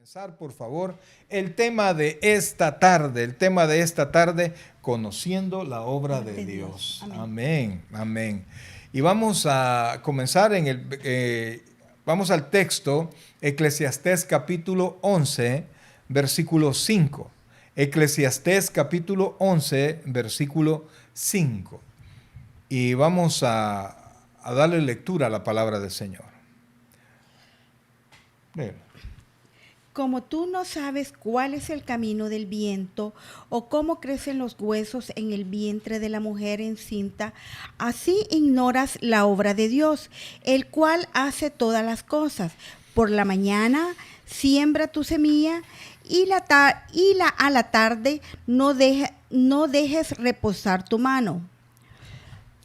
Comenzar, por favor, el tema de esta tarde, conociendo la obra de Dios. Amén, amén. Y vamos a comenzar vamos al texto, Eclesiastés capítulo 11, versículo 5. Eclesiastés capítulo 11, versículo 5. Y vamos a darle lectura a la palabra del Señor. Léelo. Como tú no sabes cuál es el camino del viento o cómo crecen los huesos en el vientre de la mujer encinta, así ignoras la obra de Dios, el cual hace todas las cosas. Por la mañana siembra tu semilla y a la tarde no dejes reposar tu mano.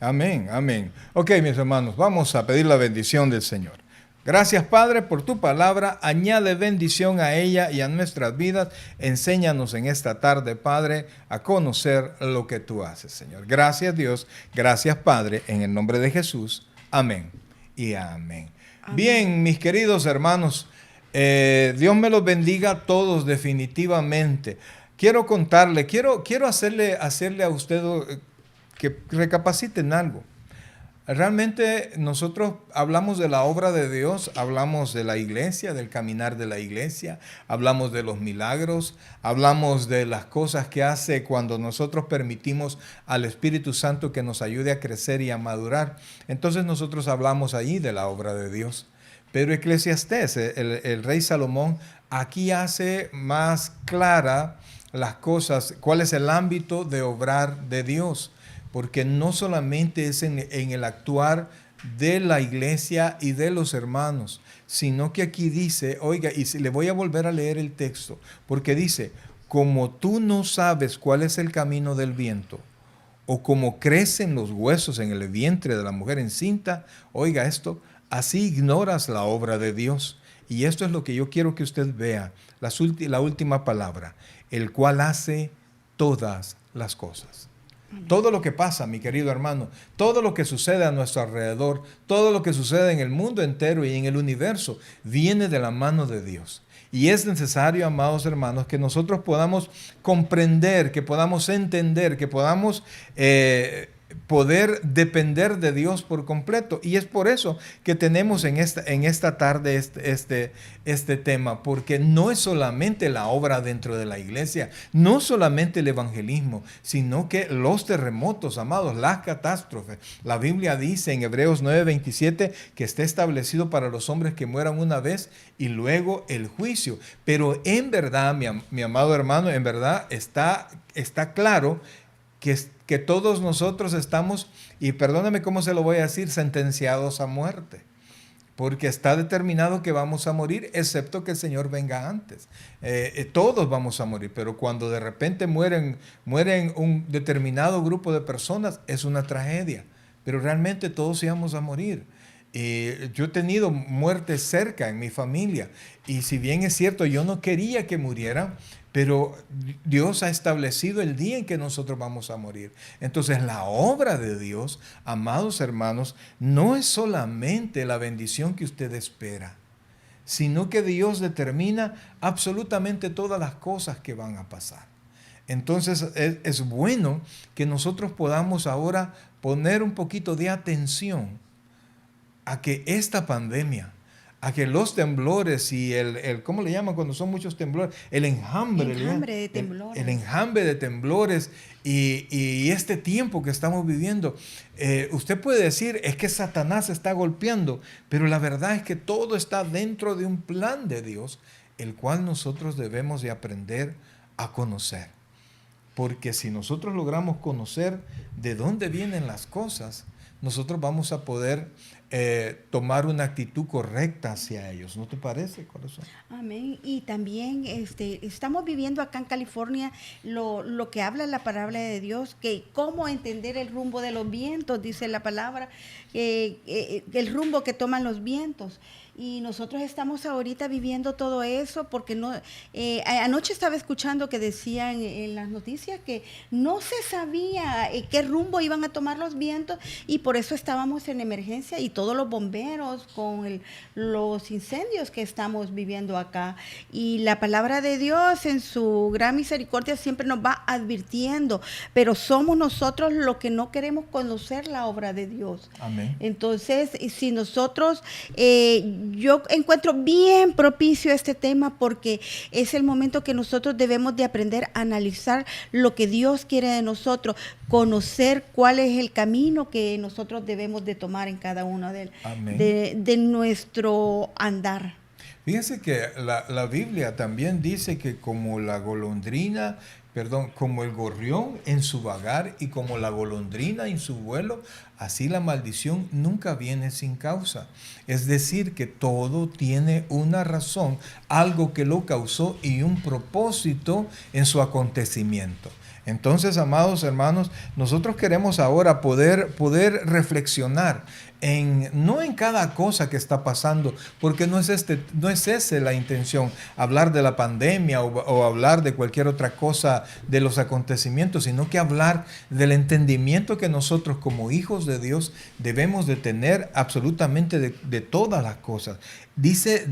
Amén, amén. Ok, mis hermanos, vamos a pedir la bendición del Señor. Gracias, Padre, por tu palabra. Añade bendición a ella y a nuestras vidas. Enséñanos en esta tarde, Padre, a conocer lo que tú haces, Señor. Gracias, Dios. Gracias, Padre, en el nombre de Jesús. Amén y amén. Amén. Bien, mis queridos hermanos, Dios me los bendiga a todos definitivamente. Quiero contarle, quiero hacerle a usted que recapaciten algo. Realmente nosotros hablamos de la obra de Dios, hablamos de la iglesia, del caminar de la iglesia, hablamos de los milagros, hablamos de las cosas que hace cuando nosotros permitimos al Espíritu Santo que nos ayude a crecer y a madurar. Entonces nosotros hablamos allí de la obra de Dios. Pero Eclesiastés, el rey Salomón, aquí hace más clara las cosas, cuál es el ámbito de obrar de Dios. Porque no solamente es en el actuar de la iglesia y de los hermanos, sino que aquí dice, oiga, y le voy a volver a leer el texto, porque dice, como tú no sabes cuál es el camino del viento, o cómo crecen los huesos en el vientre de la mujer encinta, oiga esto, así ignoras la obra de Dios. Y esto es lo que yo quiero que usted vea, la última palabra, el cual hace todas las cosas. Todo lo que pasa, mi querido hermano, todo lo que sucede a nuestro alrededor, todo lo que sucede en el mundo entero y en el universo, viene de la mano de Dios. Y es necesario, amados hermanos, que nosotros podamos comprender, que podamos entender, que podamos poder depender de Dios por completo. Y es por eso que tenemos en esta tarde este tema, porque no es solamente la obra dentro de la iglesia, no solamente el evangelismo, sino que los terremotos, amados, las catástrofes. La Biblia dice en Hebreos 9:27 que está establecido para los hombres que mueran una vez y luego el juicio. Pero en verdad, mi amado hermano, en verdad está claro que todos nosotros estamos, y perdóname cómo se lo voy a decir, sentenciados a muerte. Porque está determinado que vamos a morir, excepto que el Señor venga antes. Todos vamos a morir, pero cuando de repente mueren un determinado grupo de personas, es una tragedia. Pero realmente todos íbamos a morir. Yo he tenido muerte cerca en mi familia, y si bien es cierto, yo no quería que murieran, pero Dios ha establecido el día en que nosotros vamos a morir. Entonces la obra de Dios, amados hermanos, no es solamente la bendición que usted espera, sino que Dios determina absolutamente todas las cosas que van a pasar. Entonces es bueno que nosotros podamos ahora poner un poquito de atención a que esta pandemia, a que los temblores y ¿cómo le llaman cuando son muchos temblores? El enjambre de temblores. El enjambre de temblores y este tiempo que estamos viviendo. Usted puede decir, es que Satanás está golpeando, pero la verdad es que todo está dentro de un plan de Dios, el cual nosotros debemos de aprender a conocer. Porque si nosotros logramos conocer de dónde vienen las cosas, nosotros vamos a poder tomar una actitud correcta hacia ellos. ¿No te parece, corazón? Amén. Y también estamos viviendo acá en California lo que habla la palabra de Dios, que cómo entender el rumbo de los vientos, dice la palabra, el rumbo que toman los vientos. Y nosotros estamos ahorita viviendo todo eso porque anoche estaba escuchando que decían en las noticias que no se sabía qué rumbo iban a tomar los vientos, y por eso estábamos en emergencia y todos los bomberos con los incendios que estamos viviendo acá. Y la palabra de Dios en su gran misericordia siempre nos va advirtiendo, pero somos nosotros los que no queremos conocer la obra de Dios. Amén. Entonces, si nosotros, yo encuentro bien propicio este tema porque es el momento que nosotros debemos de aprender a analizar lo que Dios quiere de nosotros, conocer cuál es el camino que nosotros debemos de tomar en cada uno de nuestro andar. Fíjense que la Biblia también dice que como la golondrina, como el gorrión en su vagar y como la golondrina en su vuelo, así la maldición nunca viene sin causa. Es decir, que todo tiene una razón, algo que lo causó y un propósito en su acontecimiento. Entonces, amados hermanos, nosotros queremos ahora poder reflexionar no en cada cosa que está pasando, porque no es esa la intención, hablar de la pandemia o hablar de cualquier otra cosa de los acontecimientos, sino que hablar del entendimiento que nosotros como hijos de Dios debemos de tener absolutamente de todas las cosas. Dice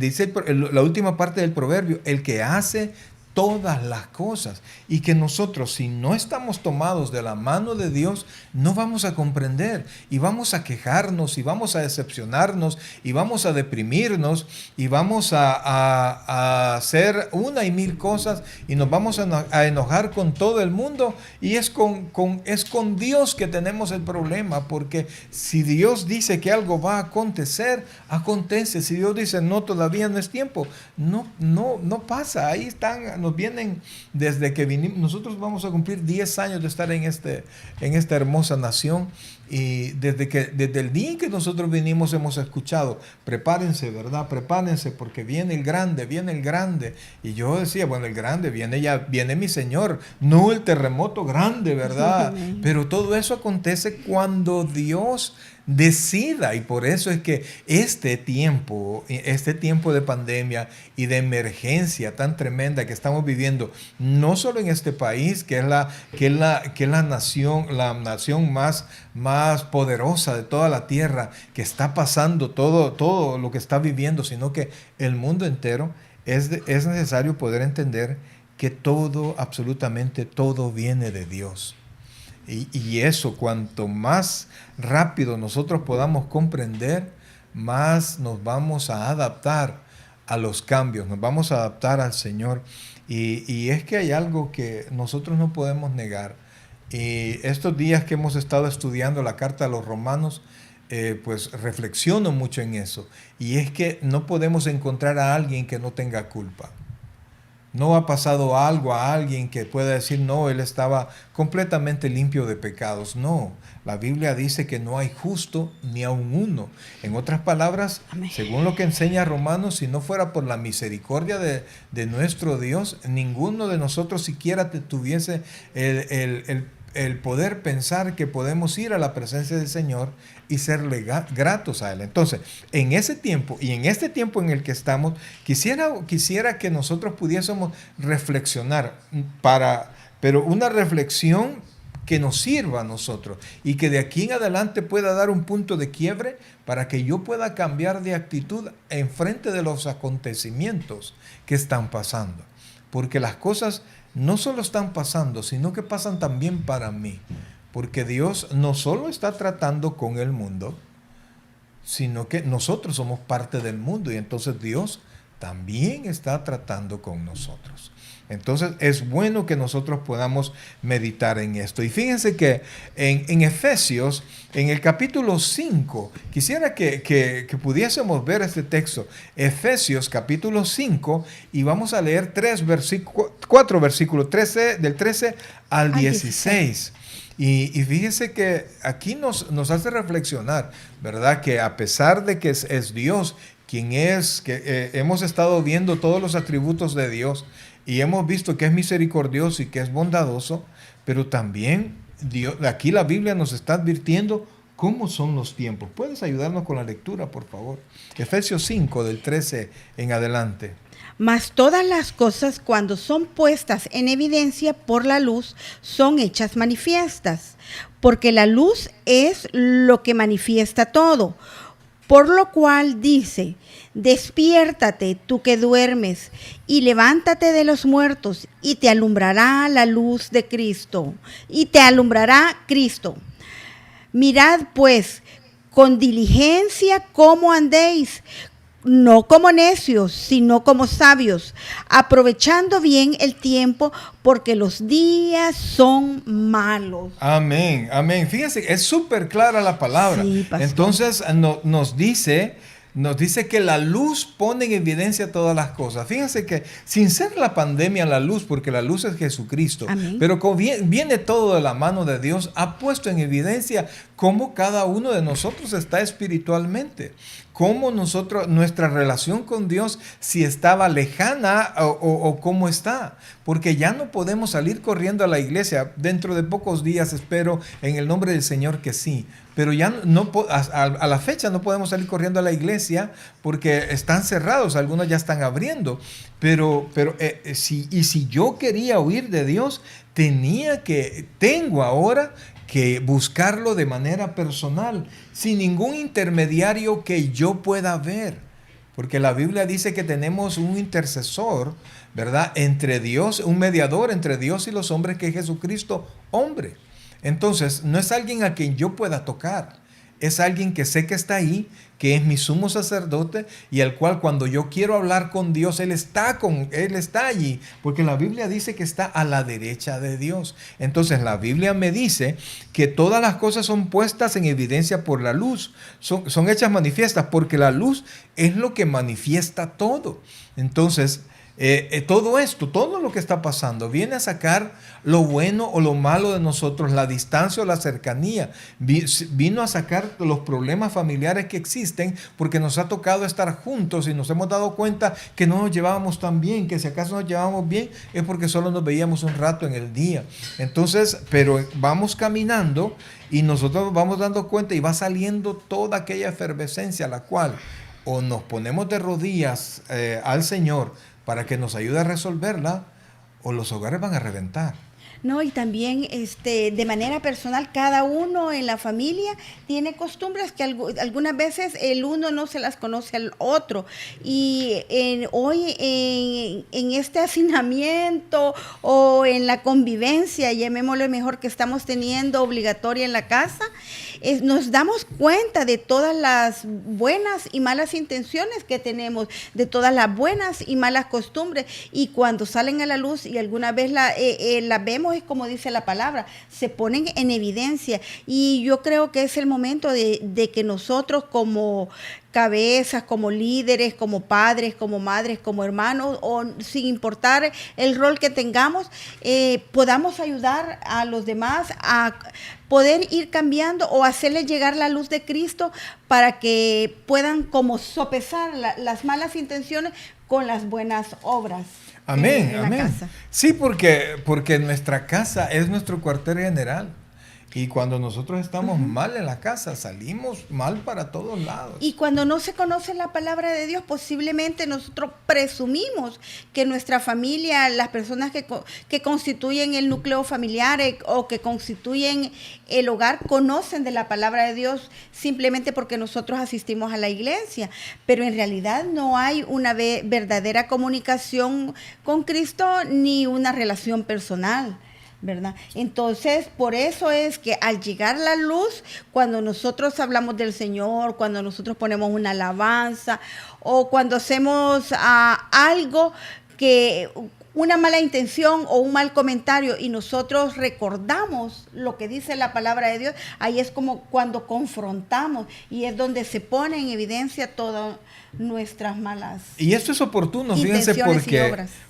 la última parte del proverbio, el que hace todas las cosas, y que nosotros, si no estamos tomados de la mano de Dios, no vamos a comprender y vamos a quejarnos y vamos a decepcionarnos y vamos a deprimirnos y vamos a hacer una y mil cosas y nos vamos a enojar con todo el mundo, y es con Dios que tenemos el problema, porque si Dios dice que algo va a acontecer, acontece. Si Dios dice no, todavía no es tiempo, no pasa. Ahí están, nos vienen desde que vinimos. Nosotros vamos a cumplir 10 años de estar en esta hermosa nación, y desde el día en que nosotros vinimos hemos escuchado, prepárense, ¿verdad? Prepárense porque viene el grande. Y yo decía, bueno, el grande viene mi Señor, no el terremoto grande, ¿verdad? Pero todo eso acontece cuando Dios decida, y por eso es que este tiempo de pandemia y de emergencia tan tremenda que estamos viviendo, no solo en este país, que es la nación más poderosa de toda la tierra, que está pasando todo lo que está viviendo, sino que el mundo entero, es necesario poder entender que absolutamente todo viene de Dios. Y eso, cuanto más rápido nosotros podamos comprender, más nos vamos a adaptar a los cambios, nos vamos a adaptar al Señor. Y es que hay algo que nosotros no podemos negar. Y estos días que hemos estado estudiando la carta a los Romanos, pues reflexiono mucho en eso. Y es que no podemos encontrar a alguien que no tenga culpa. No ha pasado algo a alguien que pueda decir, no, él estaba completamente limpio de pecados. No, la Biblia dice que no hay justo ni aun uno. En otras palabras, amén, según lo que enseña Romanos, si no fuera por la misericordia de nuestro Dios, ninguno de nosotros siquiera tuviese el poder pensar que podemos ir a la presencia del Señor y serle gratos a Él. Entonces, en ese tiempo y en este tiempo en el que estamos, quisiera que nosotros pudiésemos reflexionar, pero una reflexión que nos sirva a nosotros y que de aquí en adelante pueda dar un punto de quiebre para que yo pueda cambiar de actitud en frente de los acontecimientos que están pasando. Porque las cosas no solo están pasando, sino que pasan también para mí. Porque Dios no solo está tratando con el mundo, sino que nosotros somos parte del mundo, y entonces Dios también está tratando con nosotros. Entonces es bueno que nosotros podamos meditar en esto. Y fíjense que en Efesios, en el capítulo 5, quisiera que pudiésemos ver este texto. Efesios capítulo 5, y vamos a leer 4 versículos, del 13 al 16. Y fíjense que aquí nos hace reflexionar, ¿verdad? Que a pesar de que es Dios quien es, que hemos estado viendo todos los atributos de Dios, y hemos visto que es misericordioso y que es bondadoso, pero también Dios, aquí la Biblia nos está advirtiendo cómo son los tiempos. ¿Puedes ayudarnos con la lectura, por favor? Efesios 5, del 13 en adelante. Mas todas las cosas, cuando son puestas en evidencia por la luz, son hechas manifiestas, porque la luz es lo que manifiesta todo. Por lo cual dice, despiértate tú que duermes, y levántate de los muertos, y te alumbrará la luz de Cristo, y te alumbrará Cristo. Mirad pues con diligencia cómo andéis, no como necios, sino como sabios, aprovechando bien el tiempo, porque los días son malos. Amén, amén. Fíjense, es súper clara la palabra. Sí, pastor. Entonces nos dice que la luz pone en evidencia todas las cosas. Fíjense que sin ser la pandemia la luz, porque la luz es Jesucristo, Amén. pero como viene todo de la mano de Dios, ha puesto en evidencia cómo cada uno de nosotros está espiritualmente. Cómo nuestra relación con Dios, si estaba lejana o cómo está. Porque ya no podemos salir corriendo a la iglesia. Dentro de pocos días espero en el nombre del Señor que sí. Pero ya a la fecha no podemos salir corriendo a la iglesia porque están cerrados. Algunos ya están abriendo. Pero si yo quería huir de Dios, tengo ahora que buscarlo de manera personal, sin ningún intermediario que yo pueda ver. Porque la Biblia dice que tenemos un intercesor, ¿verdad? Entre Dios, un mediador entre Dios y los hombres, que es Jesucristo, hombre. Entonces, no es alguien a quien yo pueda tocar. Es alguien que sé que está ahí, que es mi sumo sacerdote, y al cual cuando yo quiero hablar con Dios, Él está allí, porque la Biblia dice que está a la derecha de Dios. Entonces la Biblia me dice que todas las cosas son puestas en evidencia por la luz, son hechas manifiestas, porque la luz es lo que manifiesta todo. Entonces, todo lo que está pasando viene a sacar lo bueno o lo malo de nosotros, la distancia o la cercanía. Vino a sacar los problemas familiares que existen, porque nos ha tocado estar juntos y nos hemos dado cuenta que no nos llevábamos tan bien, que si acaso nos llevábamos bien es porque solo nos veíamos un rato en el día. Entonces, pero vamos caminando y nosotros vamos dando cuenta y va saliendo toda aquella efervescencia, la cual o nos ponemos de rodillas al Señor para que nos ayude a resolverla, o los hogares van a reventar. No, y también de manera personal, cada uno en la familia tiene costumbres que algunas veces el uno no se las conoce al otro. Y hoy en este hacinamiento o en la convivencia, llamémosle mejor, que estamos teniendo obligatoria en la casa, nos damos cuenta de todas las buenas y malas intenciones que tenemos, de todas las buenas y malas costumbres, y cuando salen a la luz y alguna vez la vemos, es como dice la palabra, se ponen en evidencia. Y yo creo que es el momento de que nosotros como cabezas, como líderes, como padres, como madres, como hermanos, o sin importar el rol que tengamos, podamos ayudar a los demás a poder ir cambiando o hacerles llegar la luz de Cristo, para que puedan como sopesar las malas intenciones con las buenas obras. Amén, en la amén. casa. Sí, porque nuestra casa es nuestro cuartel general. Y cuando nosotros estamos mal en la casa, salimos mal para todos lados. Y cuando no se conoce la palabra de Dios, posiblemente nosotros presumimos que nuestra familia, las personas que constituyen el núcleo familiar o que constituyen el hogar, conocen de la palabra de Dios simplemente porque nosotros asistimos a la iglesia. Pero en realidad no hay una verdadera comunicación con Cristo ni una relación personal, ¿verdad? Entonces, por eso es que al llegar la luz, cuando nosotros hablamos del Señor, cuando nosotros ponemos una alabanza o cuando hacemos algo que una mala intención o un mal comentario y nosotros recordamos lo que dice la palabra de Dios, ahí es como cuando confrontamos y es donde se pone en evidencia todas nuestras malas y esto es oportuno, fíjense,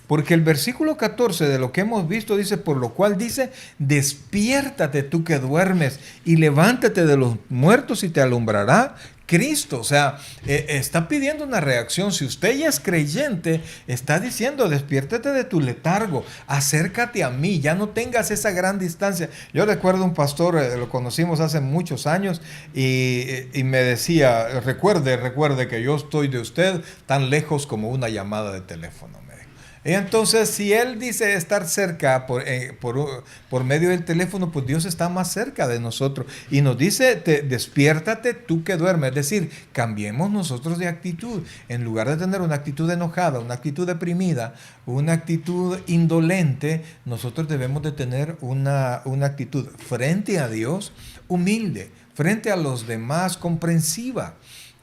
porque el versículo 14 de lo que hemos visto dice, por lo cual dice, despiértate tú que duermes y levántate de los muertos y te alumbrará Cristo. O sea, está pidiendo una reacción. Si usted ya es creyente, está diciendo, despiértate de tu letargo, acércate a mí, ya no tengas esa gran distancia. Yo recuerdo un pastor, lo conocimos hace muchos años, y me decía, recuerde que yo estoy de usted tan lejos como una llamada de teléfono, me dijo. Entonces, si Él dice estar cerca por medio del teléfono, pues Dios está más cerca de nosotros. Y nos dice, despiértate tú que duermes. Es decir, cambiemos nosotros de actitud. En lugar de tener una actitud enojada, una actitud deprimida, una actitud indolente, nosotros debemos de tener una actitud frente a Dios humilde, frente a los demás comprensiva.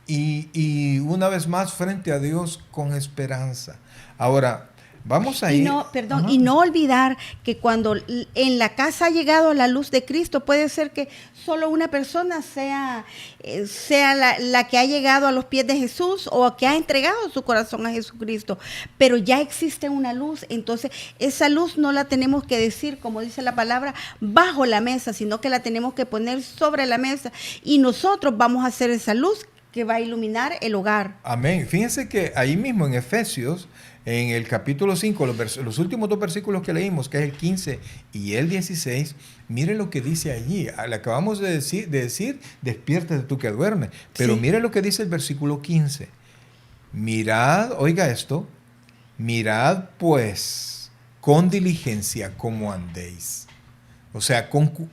Y una vez más frente a Dios con esperanza. Ahora, vamos a ir. Y no olvidar que cuando en la casa ha llegado la luz de Cristo, puede ser que solo una persona sea la que ha llegado a los pies de Jesús o que ha entregado su corazón a Jesucristo. Pero ya existe una luz, entonces esa luz no la tenemos que decir, como dice la palabra, bajo la mesa, sino que la tenemos que poner sobre la mesa. Y nosotros vamos a hacer esa luz que va a iluminar el hogar. Amén. Fíjense que ahí mismo en Efesios, en el capítulo 5, los últimos 2 versículos que leímos, que es el 15 y el 16, mire lo que dice allí. Le acabamos de decir, despiértate tú que duermes. Pero sí, mire lo que dice el versículo 15. Mirad, oiga esto, mirad pues con diligencia cómo andéis. O sea,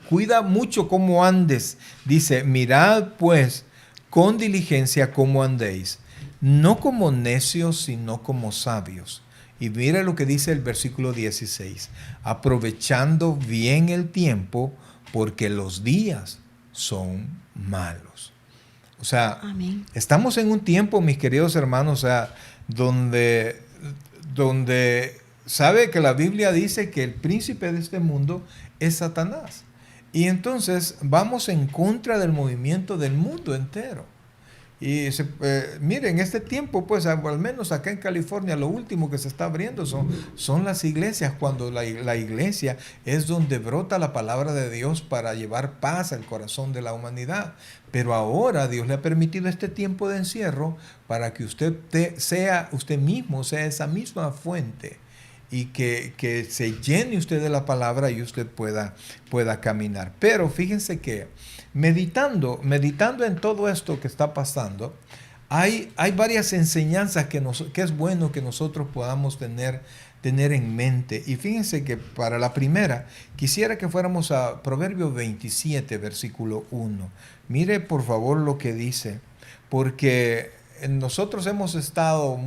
cuida mucho cómo andes. Dice, mirad pues con diligencia cómo andéis. No como necios, sino como sabios. Y mira lo que dice el versículo 16. Aprovechando bien el tiempo, porque los días son malos. O sea, amén, estamos en un tiempo, mis queridos hermanos, o sea, donde sabe que la Biblia dice que el príncipe de este mundo es Satanás. Y entonces vamos en contra del movimiento del mundo entero. Y miren, este tiempo, pues al menos acá en California, lo último que se está abriendo son las iglesias, cuando la iglesia es donde brota la palabra de Dios para llevar paz al corazón de la humanidad. Pero ahora Dios le ha permitido este tiempo de encierro para que usted sea esa misma fuente y que se llene usted de la palabra y usted pueda caminar. Pero fíjense que meditando en todo esto que está pasando, hay varias enseñanzas que es bueno que nosotros podamos tener en mente. Y fíjense que para la primera, quisiera que fuéramos a Proverbios 27, versículo 1. Mire por favor lo que dice, porque nosotros hemos estado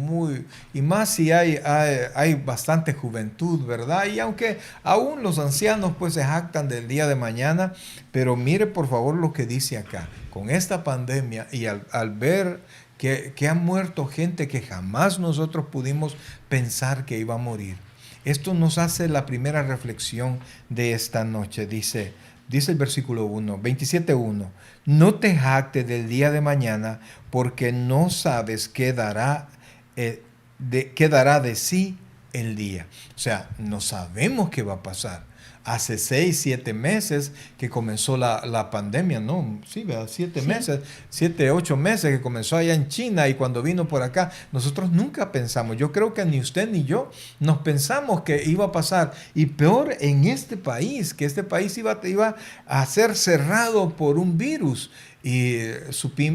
y más si hay bastante juventud, ¿verdad? Y aunque aún los ancianos pues se jactan del día de mañana, pero mire por favor lo que dice acá. Con esta pandemia y al ver que ha muerto gente que jamás nosotros pudimos pensar que iba a morir, esto nos hace la primera reflexión de esta noche. Dice el versículo 1, 27:1. No te jactes del día de mañana, porque no sabes qué dará de sí el día. O sea, no sabemos qué va a pasar. Hace 6, 7 meses que comenzó la pandemia, ¿no? Sí, ¿verdad? 7 meses, 7, 8 meses que comenzó allá en China, y cuando vino por acá, nosotros nunca pensamos, yo creo que ni usted ni yo nos pensamos que iba a pasar. Y peor en este país, que este país iba a ser cerrado por un virus. Y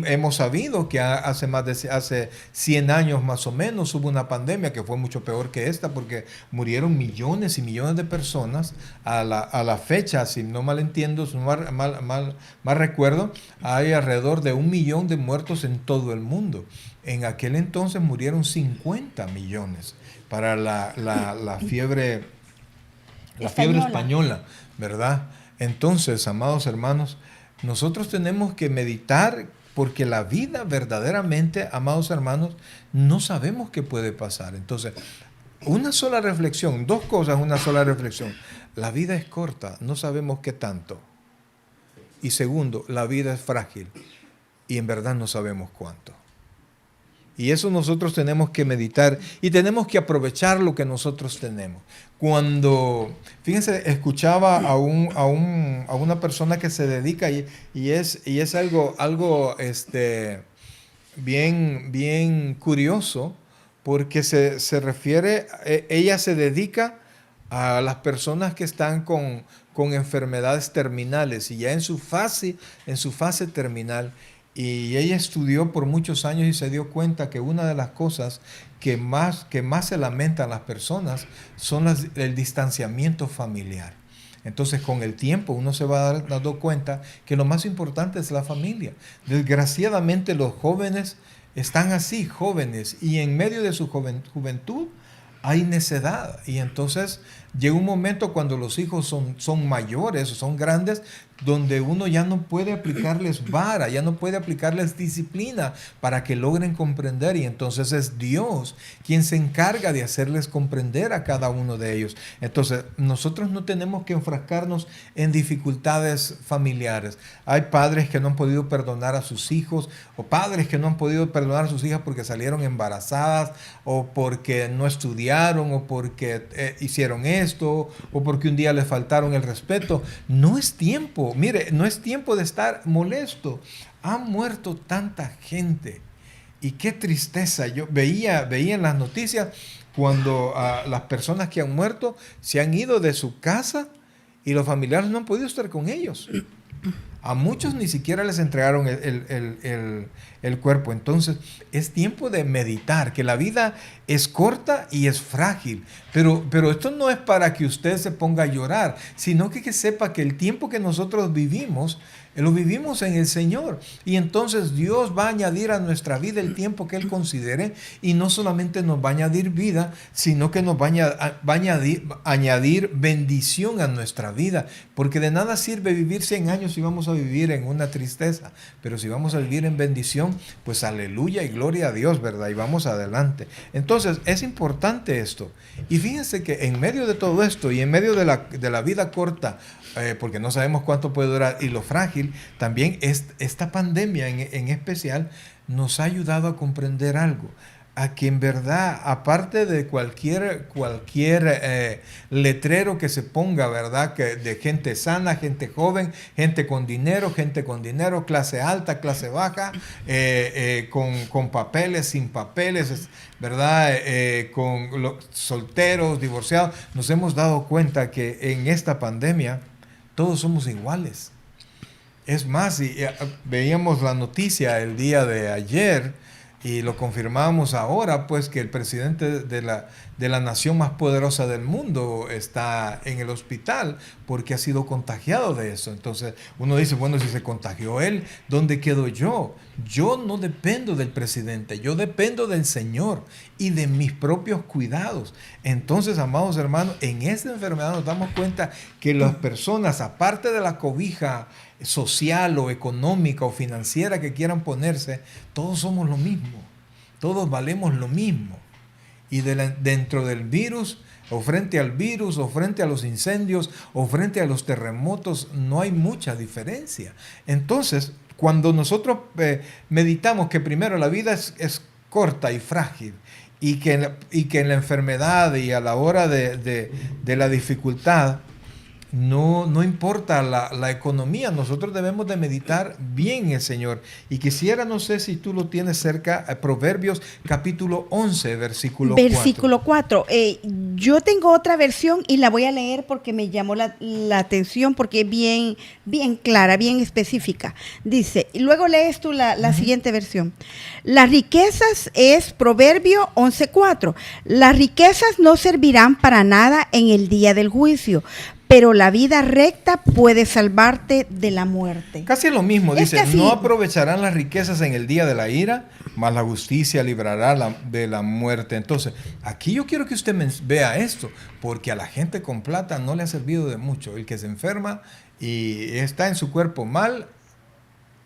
hemos sabido que hace 100 años más o menos hubo una pandemia que fue mucho peor que esta, porque murieron millones y millones de personas. A la fecha, si no mal entiendo, si no mal recuerdo, hay alrededor de 1 millón de muertos en todo el mundo. En aquel entonces murieron 50 millones para la fiebre española, ¿verdad? Entonces, amados hermanos, nosotros tenemos que meditar, porque la vida verdaderamente, amados hermanos, no sabemos qué puede pasar. Entonces, una sola reflexión, 2 cosas, una sola reflexión. La vida es corta, no sabemos qué tanto. Y segundo, la vida es frágil y en verdad no sabemos cuánto. Y eso nosotros tenemos que meditar y tenemos que aprovechar lo que nosotros tenemos. Cuando, fíjense, escuchaba a una persona que se dedica y es algo bien curioso, porque se refiere, ella se dedica a las personas que están con enfermedades terminales y ya en su fase terminal. Y ella estudió por muchos años y se dio cuenta que una de las cosas que más se lamentan las personas son el distanciamiento familiar. Entonces, con el tiempo uno se va dando cuenta que lo más importante es la familia. Desgraciadamente los jóvenes están así, jóvenes, y en medio de su juventud hay necedad. Y entonces llega un momento cuando los hijos son mayores o son grandes, donde uno ya no puede aplicarles vara, ya no puede aplicarles disciplina para que logren comprender, y entonces es Dios quien se encarga de hacerles comprender a cada uno de ellos. Entonces nosotros no tenemos que enfrascarnos en dificultades familiares. Hay padres que no han podido perdonar a sus hijos, o padres que no han podido perdonar a sus hijas porque salieron embarazadas, o porque no estudiaron, o porque hicieron esto, o porque un día les faltaron el respeto. No es tiempo. Mire, no es tiempo de estar molesto. Ha muerto tanta gente. Y qué tristeza. Yo veía en las noticias cuando las personas que han muerto se han ido de su casa y los familiares no han podido estar con ellos. A muchos ni siquiera les entregaron el cuerpo. Entonces es tiempo de meditar, que la vida es corta y es frágil. Pero esto no es para que usted se ponga a llorar, sino que sepa que el tiempo que nosotros vivimos, lo vivimos en el Señor. Y entonces Dios va a añadir a nuestra vida el tiempo que Él considere, y no solamente nos va a añadir vida, sino que nos va a añadir bendición a nuestra vida. Porque de nada sirve vivir 100 años si vamos a vivir en una tristeza. Pero si vamos a vivir en bendición, pues aleluya y gloria a Dios, ¿verdad? Y vamos adelante. Entonces es importante esto. Y fíjense que en medio de todo esto y en medio de la vida corta, porque no sabemos cuánto puede durar, y lo frágil, también esta pandemia en especial nos ha ayudado a comprender algo. A que en verdad, aparte de cualquier letrero que se ponga, ¿verdad? Que de gente sana, gente joven, gente con dinero, clase alta, clase baja, con papeles, sin papeles, ¿verdad? Con los solteros, divorciados, nos hemos dado cuenta que en esta pandemia todos somos iguales. Es más, veíamos la noticia el día de ayer, y lo confirmamos ahora, pues, que el presidente de la nación más poderosa del mundo está en el hospital porque ha sido contagiado de eso. Entonces uno dice, bueno, si se contagió él, ¿dónde quedo yo? Yo no dependo del presidente, yo dependo del Señor y de mis propios cuidados. Entonces, amados hermanos, en esta enfermedad nos damos cuenta que las personas, aparte de la cobija social o económica o financiera que quieran ponerse, todos somos lo mismo, todos valemos lo mismo. Y dentro del virus, o frente al virus, o frente a los incendios, o frente a los terremotos, no hay mucha diferencia. Entonces, cuando nosotros meditamos que primero la vida es corta y frágil, y que en la enfermedad y a la hora de la dificultad, no importa la economía, nosotros debemos de meditar bien en el Señor. Y quisiera, no sé si tú lo tienes cerca, Proverbios capítulo 11, versículo 4. Versículo 4. Yo tengo otra versión y la voy a leer porque me llamó la atención, porque es bien clara, bien específica. Dice, y luego lees tú la siguiente versión. Las riquezas es Proverbio 11:4. Las riquezas no servirán para nada en el día del juicio, pero la vida recta puede salvarte de la muerte. Casi lo mismo, dice, no aprovecharán las riquezas en el día de la ira, mas la justicia librará de la muerte. Entonces, aquí yo quiero que usted vea esto, porque a la gente con plata no le ha servido de mucho. El que se enferma y está en su cuerpo mal,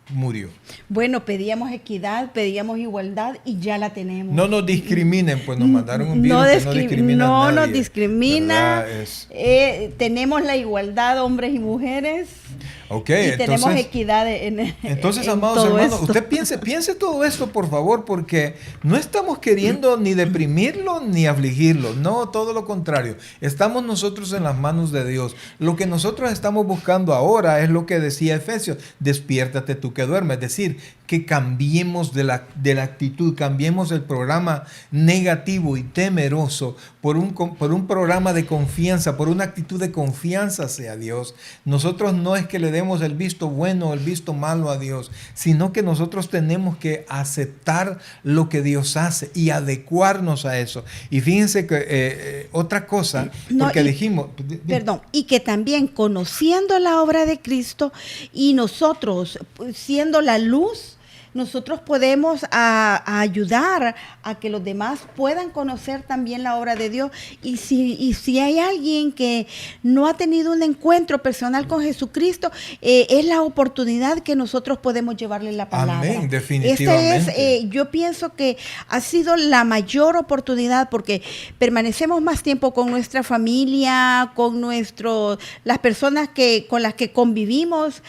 murió. Bueno, pedíamos equidad, pedíamos igualdad y ya la tenemos. No nos discriminen, pues nos mandaron un virus que no discrimina a nadie. No nos discrimina. Tenemos la igualdad, hombres y mujeres. Okay, y tenemos equidad entonces, amados hermanos, usted piense todo esto, por favor, porque no estamos queriendo ni deprimirlo ni afligirlo. No, todo lo contrario. Estamos nosotros en las manos de Dios. Lo que nosotros estamos buscando ahora es lo que decía Efesios: despiértate tú que duermes. Es decir, que cambiemos de la actitud, cambiemos el programa negativo y temeroso por un programa de confianza, por una actitud de confianza hacia Dios. Nosotros no es que le demos demos el visto bueno o el visto malo a Dios, sino que nosotros tenemos que aceptar lo que Dios hace y adecuarnos a eso. Y fíjense que otra cosa, porque dijimos... Perdón, y que también conociendo la obra de Cristo y nosotros siendo la luz, nosotros podemos ayudar a que los demás puedan conocer también la obra de Dios. Y si hay alguien que no ha tenido un encuentro personal con Jesucristo, es la oportunidad que nosotros podemos llevarle la palabra. Amén, definitivamente. Yo pienso que ha sido la mayor oportunidad porque permanecemos más tiempo con nuestra familia, con las personas con las que convivimos,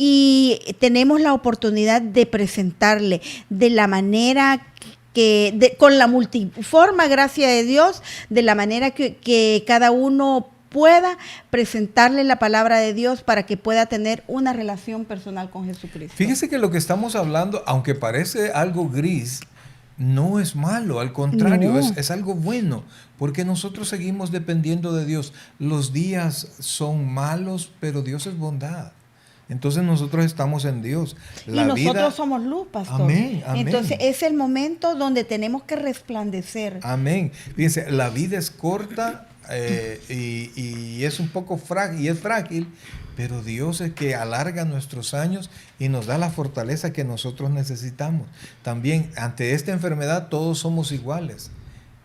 y tenemos la oportunidad de presentarle de la manera con la multiforme gracia de Dios, de la manera que cada uno pueda presentarle la palabra de Dios para que pueda tener una relación personal con Jesucristo. Fíjese que lo que estamos hablando, aunque parece algo gris, no es malo, al contrario, no. es algo bueno, porque nosotros seguimos dependiendo de Dios. Los días son malos, pero Dios es bondad. Entonces nosotros estamos en Dios. Y nosotros somos luz, pastor. Amén, amén. Entonces es el momento donde tenemos que resplandecer. Amén. Fíjense, la vida es corta y es un poco frágil, y es frágil, pero Dios es que alarga nuestros años y nos da la fortaleza que nosotros necesitamos. También ante esta enfermedad todos somos iguales,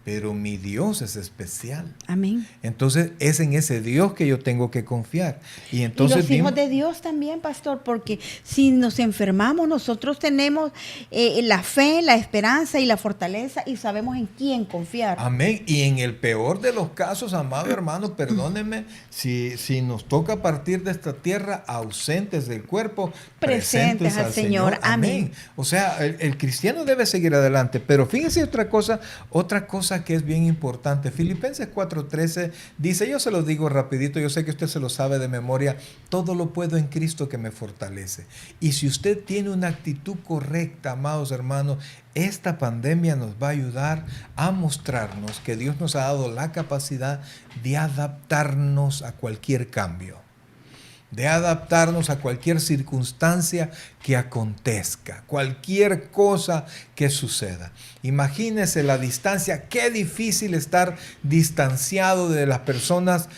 pero mi Dios es especial. Amén. Entonces es en ese Dios que yo tengo que confiar. Y entonces los hijos de Dios también, pastor, porque si nos enfermamos, nosotros tenemos la fe, la esperanza y la fortaleza y sabemos en quién confiar. Amén. Y en el peor de los casos, amado hermano, perdónenme, si nos toca partir de esta tierra ausentes del cuerpo, presentes al Señor. Amén. O sea, el cristiano debe seguir adelante. Pero fíjense otra cosa que es bien importante. Filipenses 4:13 dice, yo se lo digo rapidito, yo sé que usted se lo sabe de memoria, todo lo puedo en Cristo que me fortalece. Y si usted tiene una actitud correcta, amados hermanos, esta pandemia nos va a ayudar a mostrarnos que Dios nos ha dado la capacidad de adaptarnos a cualquier cambio, de adaptarnos a cualquier circunstancia que acontezca, cualquier cosa que suceda. Imagínense la distancia, qué difícil estar distanciado de las personas,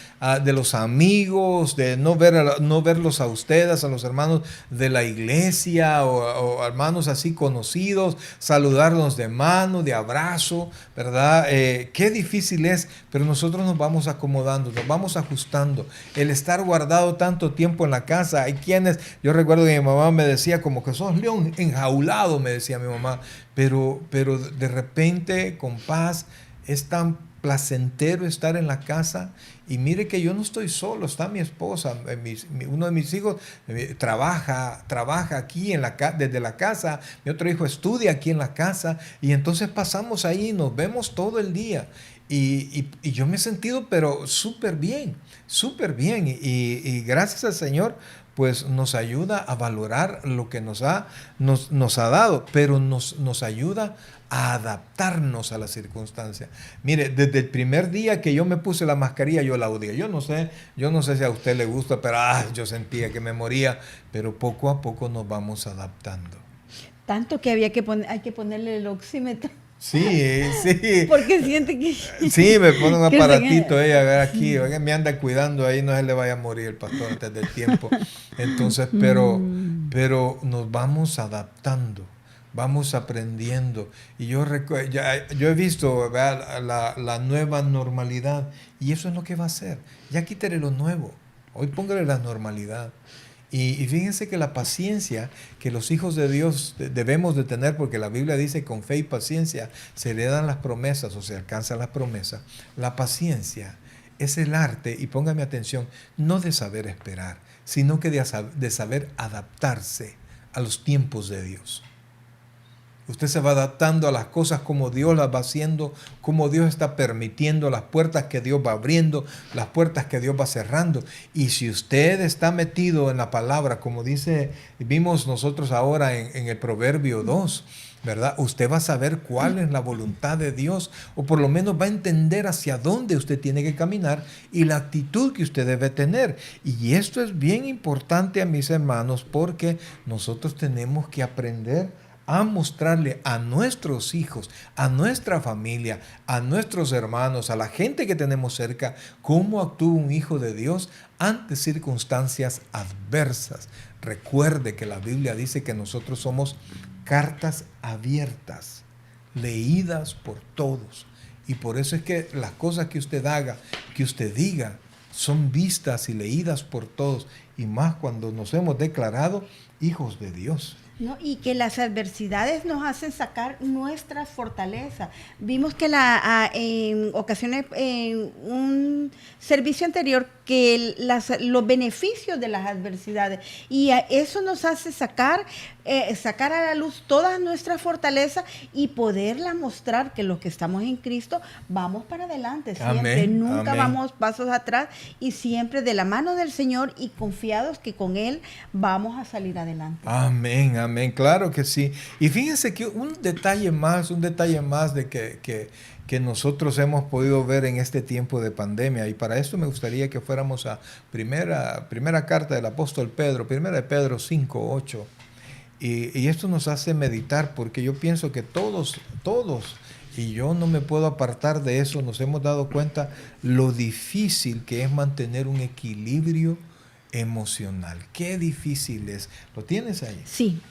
de los amigos, de no verlos a ustedes, a los hermanos de la iglesia o hermanos así conocidos, saludarlos de mano, de abrazo, ¿verdad? Qué difícil es, pero nosotros nos vamos acomodando, nos vamos ajustando. El estar guardado tanto tiempo en la casa, hay quienes, yo recuerdo que mi mamá me decía como que sos león enjaulado, me decía mi mamá, pero de repente con paz es tan placentero estar en la casa. Y mire que yo no estoy solo, está mi esposa, uno de mis hijos trabaja aquí desde la casa, mi otro hijo estudia aquí en la casa, y entonces pasamos ahí, nos vemos todo el día. Y yo me he sentido pero súper bien, y gracias al Señor pues nos ayuda a valorar lo que nos ha dado, pero nos ayuda a adaptarnos a la circunstancia. Mire, desde el primer día que yo me puse la mascarilla, yo la odié. Yo no sé si a usted le gusta, pero yo sentía que me moría. Pero poco a poco nos vamos adaptando. Tanto que hay que ponerle el oxímetro. Sí. Porque siente que... Sí, me pone un aparatito ahí, a ver aquí, me anda cuidando ahí, no se le vaya a morir el pastor antes del tiempo. Entonces, pero nos vamos adaptando, vamos aprendiendo. Y yo he visto, ¿verdad?, la nueva normalidad, y eso es lo que va a ser. Ya quítale lo nuevo, hoy póngale la normalidad. Y fíjense que la paciencia que los hijos de Dios debemos de tener, porque la Biblia dice con fe y paciencia se heredan las promesas o se alcanzan las promesas. La paciencia es el arte, y póngame atención, no de saber esperar, sino que de saber adaptarse a los tiempos de Dios. Usted se va adaptando a las cosas como Dios las va haciendo, como Dios está permitiendo, las puertas que Dios va abriendo, las puertas que Dios va cerrando. Y si usted está metido en la palabra, como vimos nosotros ahora en el Proverbio 2, ¿verdad? Usted va a saber cuál es la voluntad de Dios, o por lo menos va a entender hacia dónde usted tiene que caminar y la actitud que usted debe tener. Y esto es bien importante, a mis hermanos, porque nosotros tenemos que aprender a mostrarle a nuestros hijos, a nuestra familia, a nuestros hermanos, a la gente que tenemos cerca, cómo actúa un hijo de Dios ante circunstancias adversas. Recuerde que la Biblia dice que nosotros somos cartas abiertas, leídas por todos. Y por eso es que las cosas que usted haga, que usted diga, son vistas y leídas por todos. Y más cuando nos hemos declarado hijos de Dios. ¿No? Y que las adversidades nos hacen sacar nuestras fortalezas. Vimos que en ocasiones, en un servicio anterior, que los beneficios de las adversidades, y eso nos hace sacar a la luz todas nuestras fortalezas y poderlas mostrar que los que estamos en Cristo vamos para adelante, siempre, Amén, nunca amén. vamos pasos atrás y siempre de la mano del Señor y confiados que con Él vamos a salir adelante. Amén, amén, claro que sí. Y fíjense que un detalle más de que nosotros hemos podido ver en este tiempo de pandemia, y para esto me gustaría que fuéramos a primera carta del apóstol Pedro, 1 de Pedro 5:8, y esto nos hace meditar, porque yo pienso que todos, y yo no me puedo apartar de eso, nos hemos dado cuenta lo difícil que es mantener un equilibrio emocional. Qué difícil es. ¿Lo tienes ahí? Sí.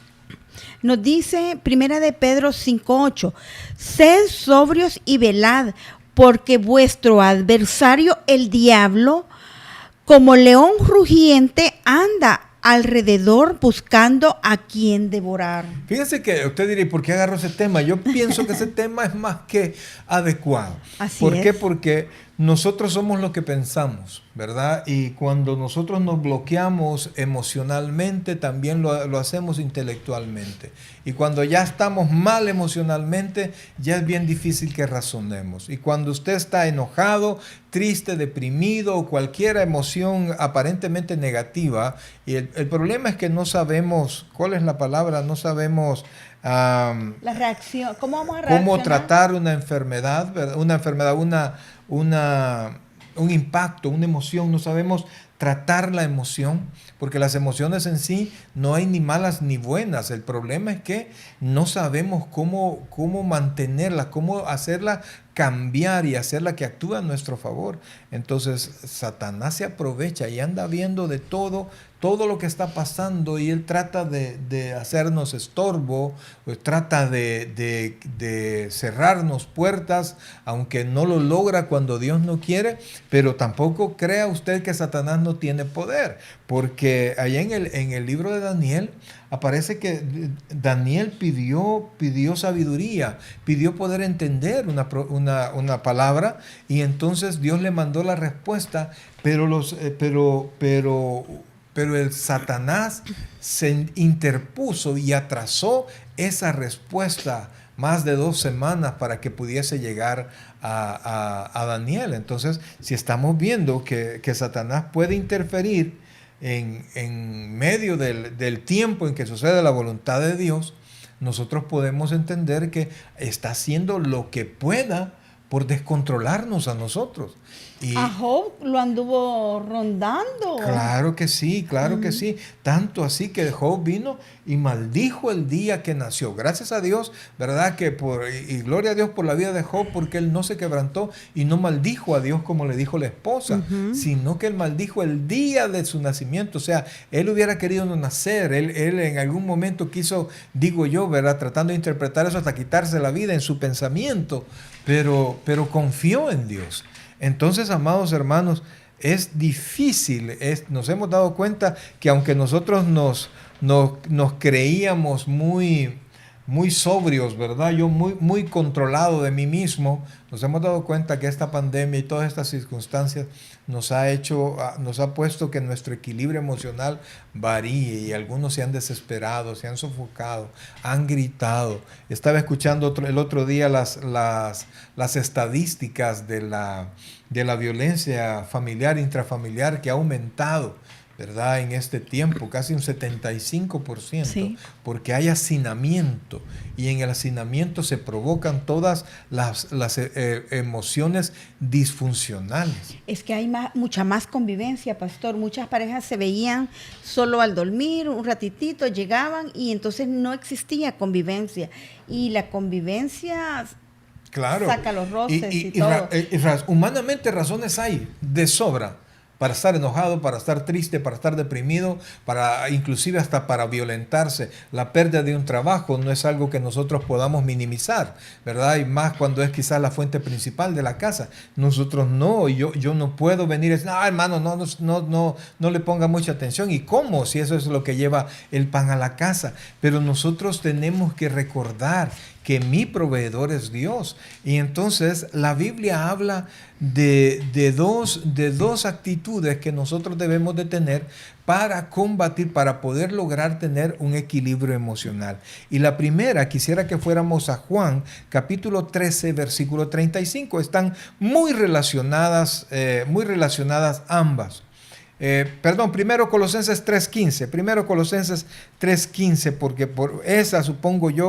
Nos dice 1 de Pedro 5:8, sed sobrios y velad, porque vuestro adversario, el diablo, como león rugiente, anda alrededor buscando a quien devorar. Fíjense que usted dirá, ¿por qué agarró ese tema? Yo pienso que ese tema es más que adecuado. Así ¿Por qué? es. Porque nosotros somos lo que pensamos, ¿verdad? Y cuando nosotros nos bloqueamos emocionalmente, también lo hacemos intelectualmente. Y cuando ya estamos mal emocionalmente, ya es bien difícil que razonemos. Y cuando usted está enojado, triste, deprimido o cualquier emoción aparentemente negativa, y el problema es que no sabemos, ¿cuál es la palabra? No sabemos La reacción, ¿cómo vamos a reaccionar? cómo tratar una enfermedad, ¿verdad? Un impacto, una emoción. No sabemos tratar la emoción, porque las emociones en sí no hay ni malas ni buenas. El problema es que no sabemos cómo mantenerla, cómo hacerla cambiar y hacerla que actúe a nuestro favor. Entonces Satanás se aprovecha y anda viendo de todo lo que está pasando, y él trata de hacernos estorbo, pues trata de cerrarnos puertas, aunque no lo logra cuando Dios no quiere. Pero tampoco crea usted que Satanás no tiene poder, porque allá en el libro de Daniel aparece que Daniel pidió sabiduría, pidió poder entender una palabra, y entonces Dios le mandó la respuesta, pero el Satanás se interpuso y atrasó esa respuesta más de 2 semanas para que pudiese llegar a Daniel. Entonces, si estamos viendo que Satanás puede interferir en medio del tiempo en que sucede la voluntad de Dios, nosotros podemos entender que está haciendo lo que pueda por descontrolarnos a nosotros. Y a Job lo anduvo rondando. Claro que sí, claro que sí. Tanto así que Job vino y maldijo el día que nació. Gracias a Dios, ¿verdad? Y gloria a Dios por la vida de Job, porque él no se quebrantó y no maldijo a Dios como le dijo la esposa, sino que él maldijo el día de su nacimiento. O sea, él hubiera querido no nacer. Él en algún momento quiso, digo yo, ¿verdad? Tratando de interpretar eso hasta quitarse la vida en su pensamiento, pero confió en Dios. Entonces, amados hermanos, es difícil, nos hemos dado cuenta que aunque nosotros nos creíamos muy muy sobrios, ¿verdad? Yo muy controlado de mí mismo. Nos hemos dado cuenta que esta pandemia y todas estas circunstancias nos ha puesto que nuestro equilibrio emocional varíe y algunos se han desesperado, se han sofocado, han gritado. Estaba escuchando el otro día las estadísticas de la violencia familiar, intrafamiliar, que ha aumentado, ¿verdad? En este tiempo, casi un 75%, Sí. porque hay hacinamiento y en el hacinamiento se provocan todas las emociones disfuncionales. Es que hay mucha más convivencia, pastor. Muchas parejas se veían solo al dormir, un ratitito, llegaban y entonces no existía convivencia. Y la convivencia Claro. saca los roces y todo. Humanamente razones hay de sobra para estar enojado, para estar triste, para estar deprimido, para inclusive hasta para violentarse. La pérdida de un trabajo no es algo que nosotros podamos minimizar, ¿verdad? Y más cuando es quizás la fuente principal de la casa. Nosotros no, yo no puedo venir y decir, no, hermano, no le ponga mucha atención. ¿Y cómo? Si eso es lo que lleva el pan a la casa. Pero nosotros tenemos que recordar que mi proveedor es Dios. Y entonces la Biblia habla de dos actitudes que nosotros debemos de tener para combatir, para poder lograr tener un equilibrio emocional. Y la primera, quisiera que fuéramos a Juan, capítulo 13, versículo 35. Están muy relacionadas ambas. Primero Colosenses 3.15, porque por esa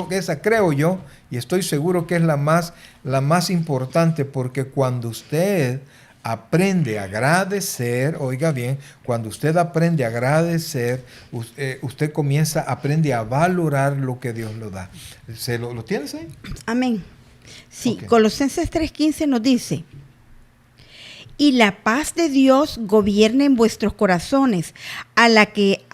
esa creo yo, y estoy seguro que es la más importante, porque cuando usted aprende a agradecer, oiga bien, cuando usted aprende a agradecer, usted aprende a valorar lo que Dios le da. ¿Lo tienes ahí? Amén. Sí, Okay. Colosenses 3:15 nos dice: y la paz de Dios gobierne en vuestros corazones, a la que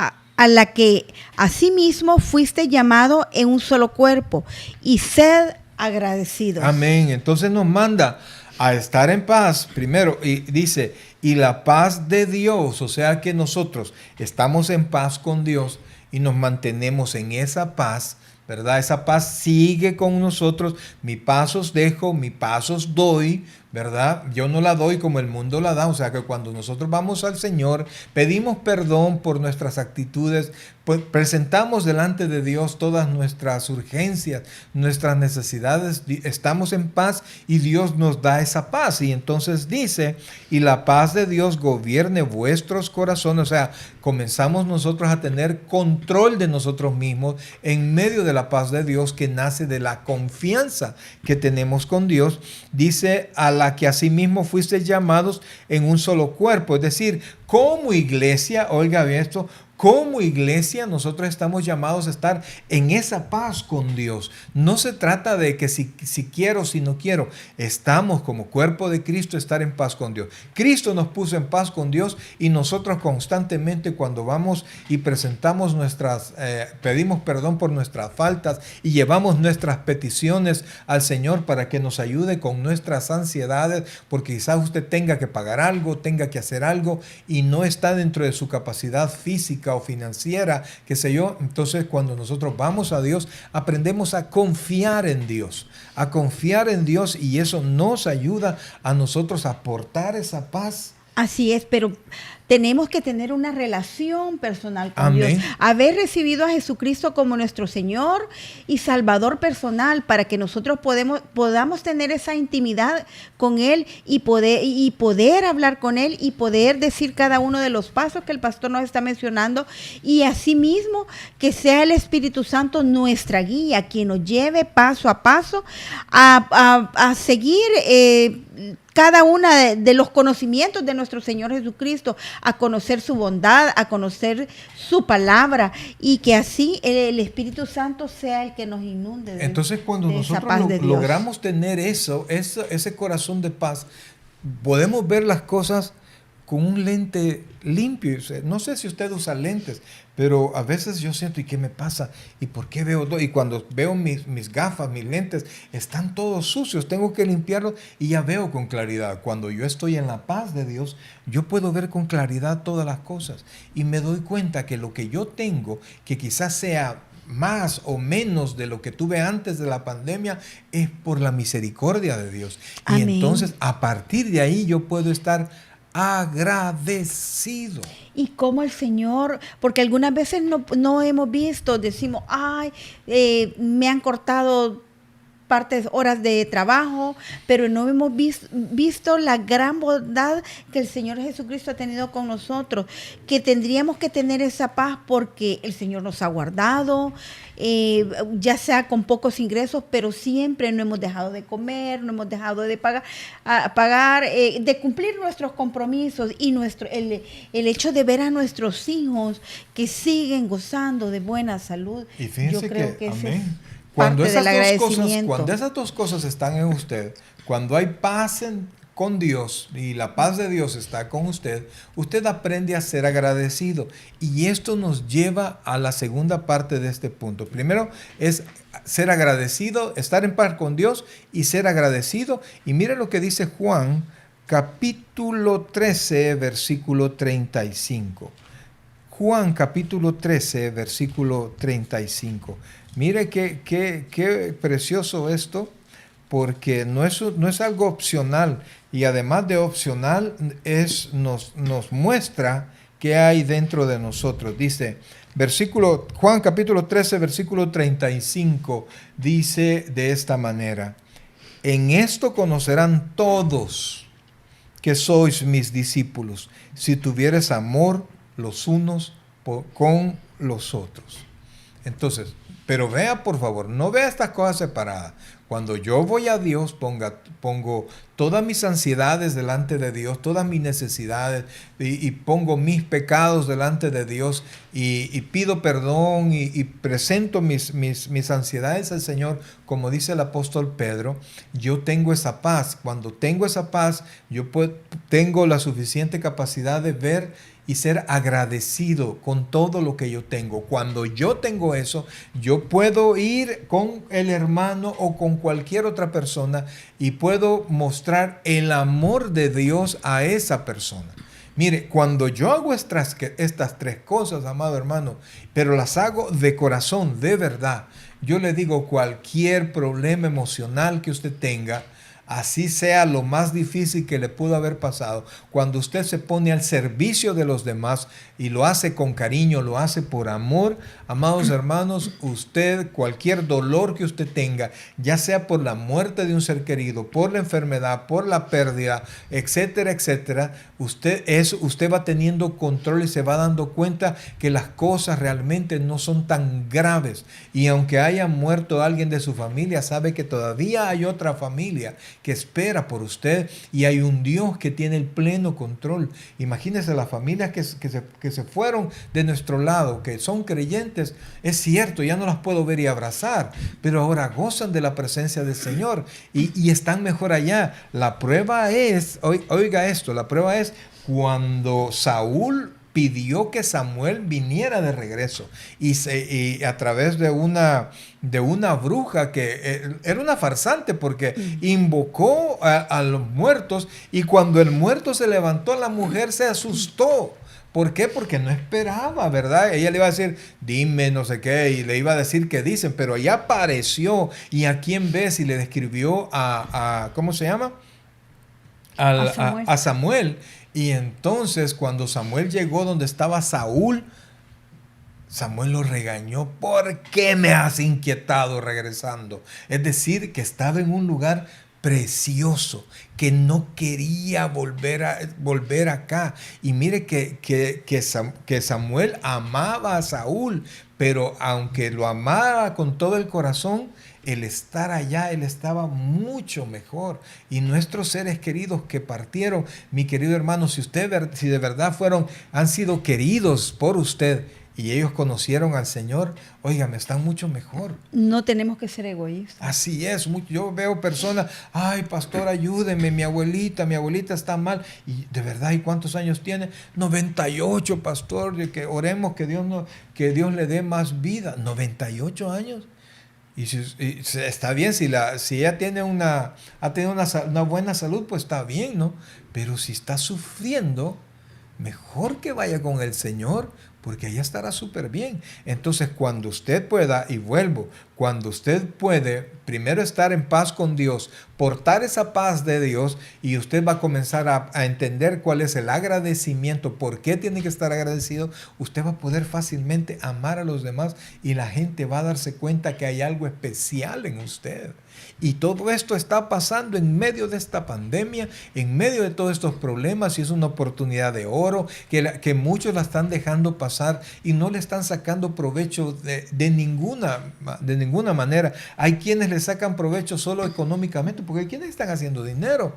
asimismo fuiste llamado en un solo cuerpo, y sed agradecidos. Amén. Entonces nos manda a estar en paz primero, y dice, y la paz de Dios, o sea que nosotros estamos en paz con Dios y nos mantenemos en esa paz, ¿verdad? Esa paz sigue con nosotros. Mi paz os dejo, mi paz os doy, ¿verdad? Yo no la doy como el mundo la da. O sea que cuando nosotros vamos al Señor, pedimos perdón por nuestras actitudes, pues presentamos delante de Dios todas nuestras urgencias, nuestras necesidades, estamos en paz y Dios nos da esa paz. Y entonces dice, y la paz de Dios gobierne vuestros corazones. O sea, comenzamos nosotros a tener control de nosotros mismos en medio de la paz de Dios que nace de la confianza que tenemos con Dios. Dice, a la que asimismo fuisteis llamados en un solo cuerpo. Es decir, como iglesia, oiga bien esto, como iglesia nosotros estamos llamados a estar en esa paz con Dios. No se trata de que si quiero, si no quiero. Estamos como cuerpo de Cristo a estar en paz con Dios. Cristo nos puso en paz con Dios y nosotros constantemente cuando vamos y presentamos pedimos perdón por nuestras faltas y llevamos nuestras peticiones al Señor para que nos ayude con nuestras ansiedades, porque quizás usted tenga que pagar algo, tenga que hacer algo y no está dentro de su capacidad física o financiera, qué sé yo. Entonces cuando nosotros vamos a Dios, aprendemos a confiar en Dios, y eso nos ayuda a nosotros a aportar esa paz. Así es, pero tenemos que tener una relación personal con Amén. Dios. Haber recibido a Jesucristo como nuestro Señor y Salvador personal para que nosotros podamos tener esa intimidad con Él y poder hablar con Él y poder decir cada uno de los pasos que el pastor nos está mencionando. Y asimismo que sea el Espíritu Santo nuestra guía, quien nos lleve paso a paso a seguir cada una de los conocimientos de nuestro Señor Jesucristo, a conocer su bondad, a conocer su palabra, y que así el Espíritu Santo sea el que nos inunde. Entonces cuando nosotros logramos tener ese corazón de paz, podemos ver las cosas con un lente limpio. No sé si usted usa lentes, pero a veces yo siento, ¿y qué me pasa? ¿Y por qué veo todo? Y cuando veo mis gafas, mis lentes, están todos sucios, tengo que limpiarlos y ya veo con claridad. Cuando yo estoy en la paz de Dios, yo puedo ver con claridad todas las cosas y me doy cuenta que lo que yo tengo, que quizás sea más o menos de lo que tuve antes de la pandemia, es por la misericordia de Dios. Amén. Y entonces a partir de ahí yo puedo estar agradecido. Y como el Señor, porque algunas veces no hemos visto, decimos, ay, me han cortado horas de trabajo, pero no hemos visto la gran bondad que el Señor Jesucristo ha tenido con nosotros, que tendríamos que tener esa paz porque el Señor nos ha guardado, ya sea con pocos ingresos, pero siempre no hemos dejado de comer, no hemos dejado de pagar, de cumplir nuestros compromisos y el hecho de ver a nuestros hijos que siguen gozando de buena salud. Y fíjense, yo creo que ese es cuando parte del agradecimiento. Cuando esas dos cosas están en usted, cuando hay paz con Dios y la paz de Dios está con usted, usted aprende a ser agradecido. Y esto nos lleva a la segunda parte de este punto. Primero es ser agradecido, estar en paz con Dios y ser agradecido. Y mire lo que dice Juan, capítulo 13, versículo 35. Juan capítulo 13, versículo 35. Mire qué precioso esto, porque no es algo opcional, y además de opcional nos muestra qué hay dentro de nosotros. Dice, Juan capítulo 13, versículo 35, dice de esta manera: en esto conocerán todos que sois mis discípulos, si tuvieres amor los unos con los otros. Entonces, pero vea, por favor, no vea estas cosas separadas. Cuando yo voy a Dios, pongo todas mis ansiedades delante de Dios, todas mis necesidades, y pongo mis pecados delante de Dios, y pido perdón, y presento mis ansiedades al Señor, como dice el apóstol Pedro. Yo tengo esa paz. Cuando tengo esa paz, tengo la suficiente capacidad de ver y ser agradecido con todo lo que yo tengo. Cuando yo tengo eso, yo puedo ir con el hermano o con cualquier otra persona y puedo mostrar el amor de Dios a esa persona. Mire, cuando yo hago estas tres cosas, amado hermano, pero las hago de corazón, de verdad, yo le digo, cualquier problema emocional que usted tenga, así sea lo más difícil que le pudo haber pasado, cuando usted se pone al servicio de los demás y lo hace con cariño, lo hace por amor, amados hermanos, usted, cualquier dolor que usted tenga, ya sea por la muerte de un ser querido, por la enfermedad, por la pérdida, etcétera, etcétera, usted va teniendo control y se va dando cuenta que las cosas realmente no son tan graves. Y aunque haya muerto alguien de su familia, sabe que todavía hay otra familia que espera por usted, y hay un Dios que tiene el pleno control. Imagínese las familias que se fueron de nuestro lado, que son creyentes, es cierto, ya no las puedo ver y abrazar, pero ahora gozan de la presencia del Señor y están mejor allá. La prueba es, oiga esto, la prueba es cuando Saúl pidió que Samuel viniera de regreso y a través de una bruja que era una farsante, porque invocó a los muertos, y cuando el muerto se levantó, la mujer se asustó. ¿Por qué? Porque no esperaba, ¿verdad? Ella le iba a decir, dime no sé qué, y le iba a decir qué dicen, pero ella apareció, y a quién ves, y le describió ¿cómo se llama? A Samuel. Y entonces cuando Samuel llegó donde estaba Saúl, Samuel lo regañó. ¿Por qué me has inquietado regresando? Es decir, que estaba en un lugar precioso, que no quería volver acá. Y mire que Samuel amaba a Saúl, pero aunque lo amaba con todo el corazón, el estar allá, él estaba mucho mejor. Y nuestros seres queridos que partieron, mi querido hermano, si de verdad han sido queridos por usted y ellos conocieron al Señor, óigame, están mucho mejor. No tenemos que ser egoístas. Así es. Yo veo personas, ay, pastor, ayúdeme, mi abuelita está mal. Y de verdad, ¿y cuántos años tiene? 98, pastor, de que oremos que Dios le dé más vida. 98 años. Y está bien, si ella ha tenido una buena salud, pues está bien, ¿no? Pero si está sufriendo, mejor que vaya con el Señor, porque allá estará súper bien. Entonces, cuando usted pueda, y vuelvo, cuando usted puede primero estar en paz con Dios, portar esa paz de Dios, y usted va a comenzar a entender cuál es el agradecimiento, por qué tiene que estar agradecido, usted va a poder fácilmente amar a los demás y la gente va a darse cuenta que hay algo especial en usted. Y todo esto está pasando en medio de esta pandemia, en medio de todos estos problemas, y es una oportunidad de oro que muchos la están dejando pasar y no le están sacando provecho de ninguna manera. Hay quienes le sacan provecho solo económicamente, porque hay quienes están haciendo dinero,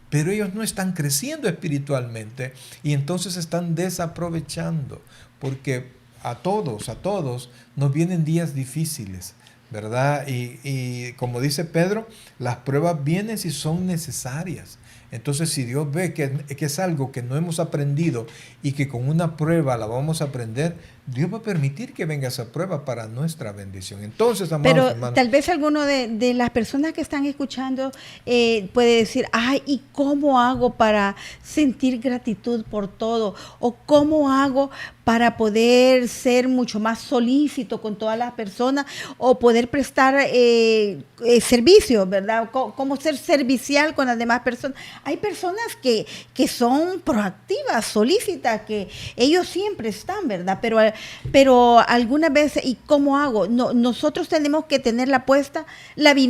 pero ellos no están creciendo espiritualmente y entonces están desaprovechando, porque a todos nos vienen días difíciles, ¿verdad? Y como dice Pedro, las pruebas vienen si son necesarias. Entonces, si Dios ve que es algo que no hemos aprendido y que con una prueba la vamos a aprender, Dios va a permitir que venga esa prueba para nuestra bendición. Entonces, amados Pero hermanos, tal vez alguno de las personas que están escuchando puede decir, ay, ¿y cómo hago para sentir gratitud por todo? ¿O cómo hago para poder ser mucho más solícito con todas las personas o poder prestar servicio, ¿verdad? ¿Cómo ser servicial con las demás personas? Hay personas que son proactivas, solícitas, que ellos siempre están, ¿verdad? Pero algunas veces, ¿y cómo hago? No, nosotros tenemos que tener la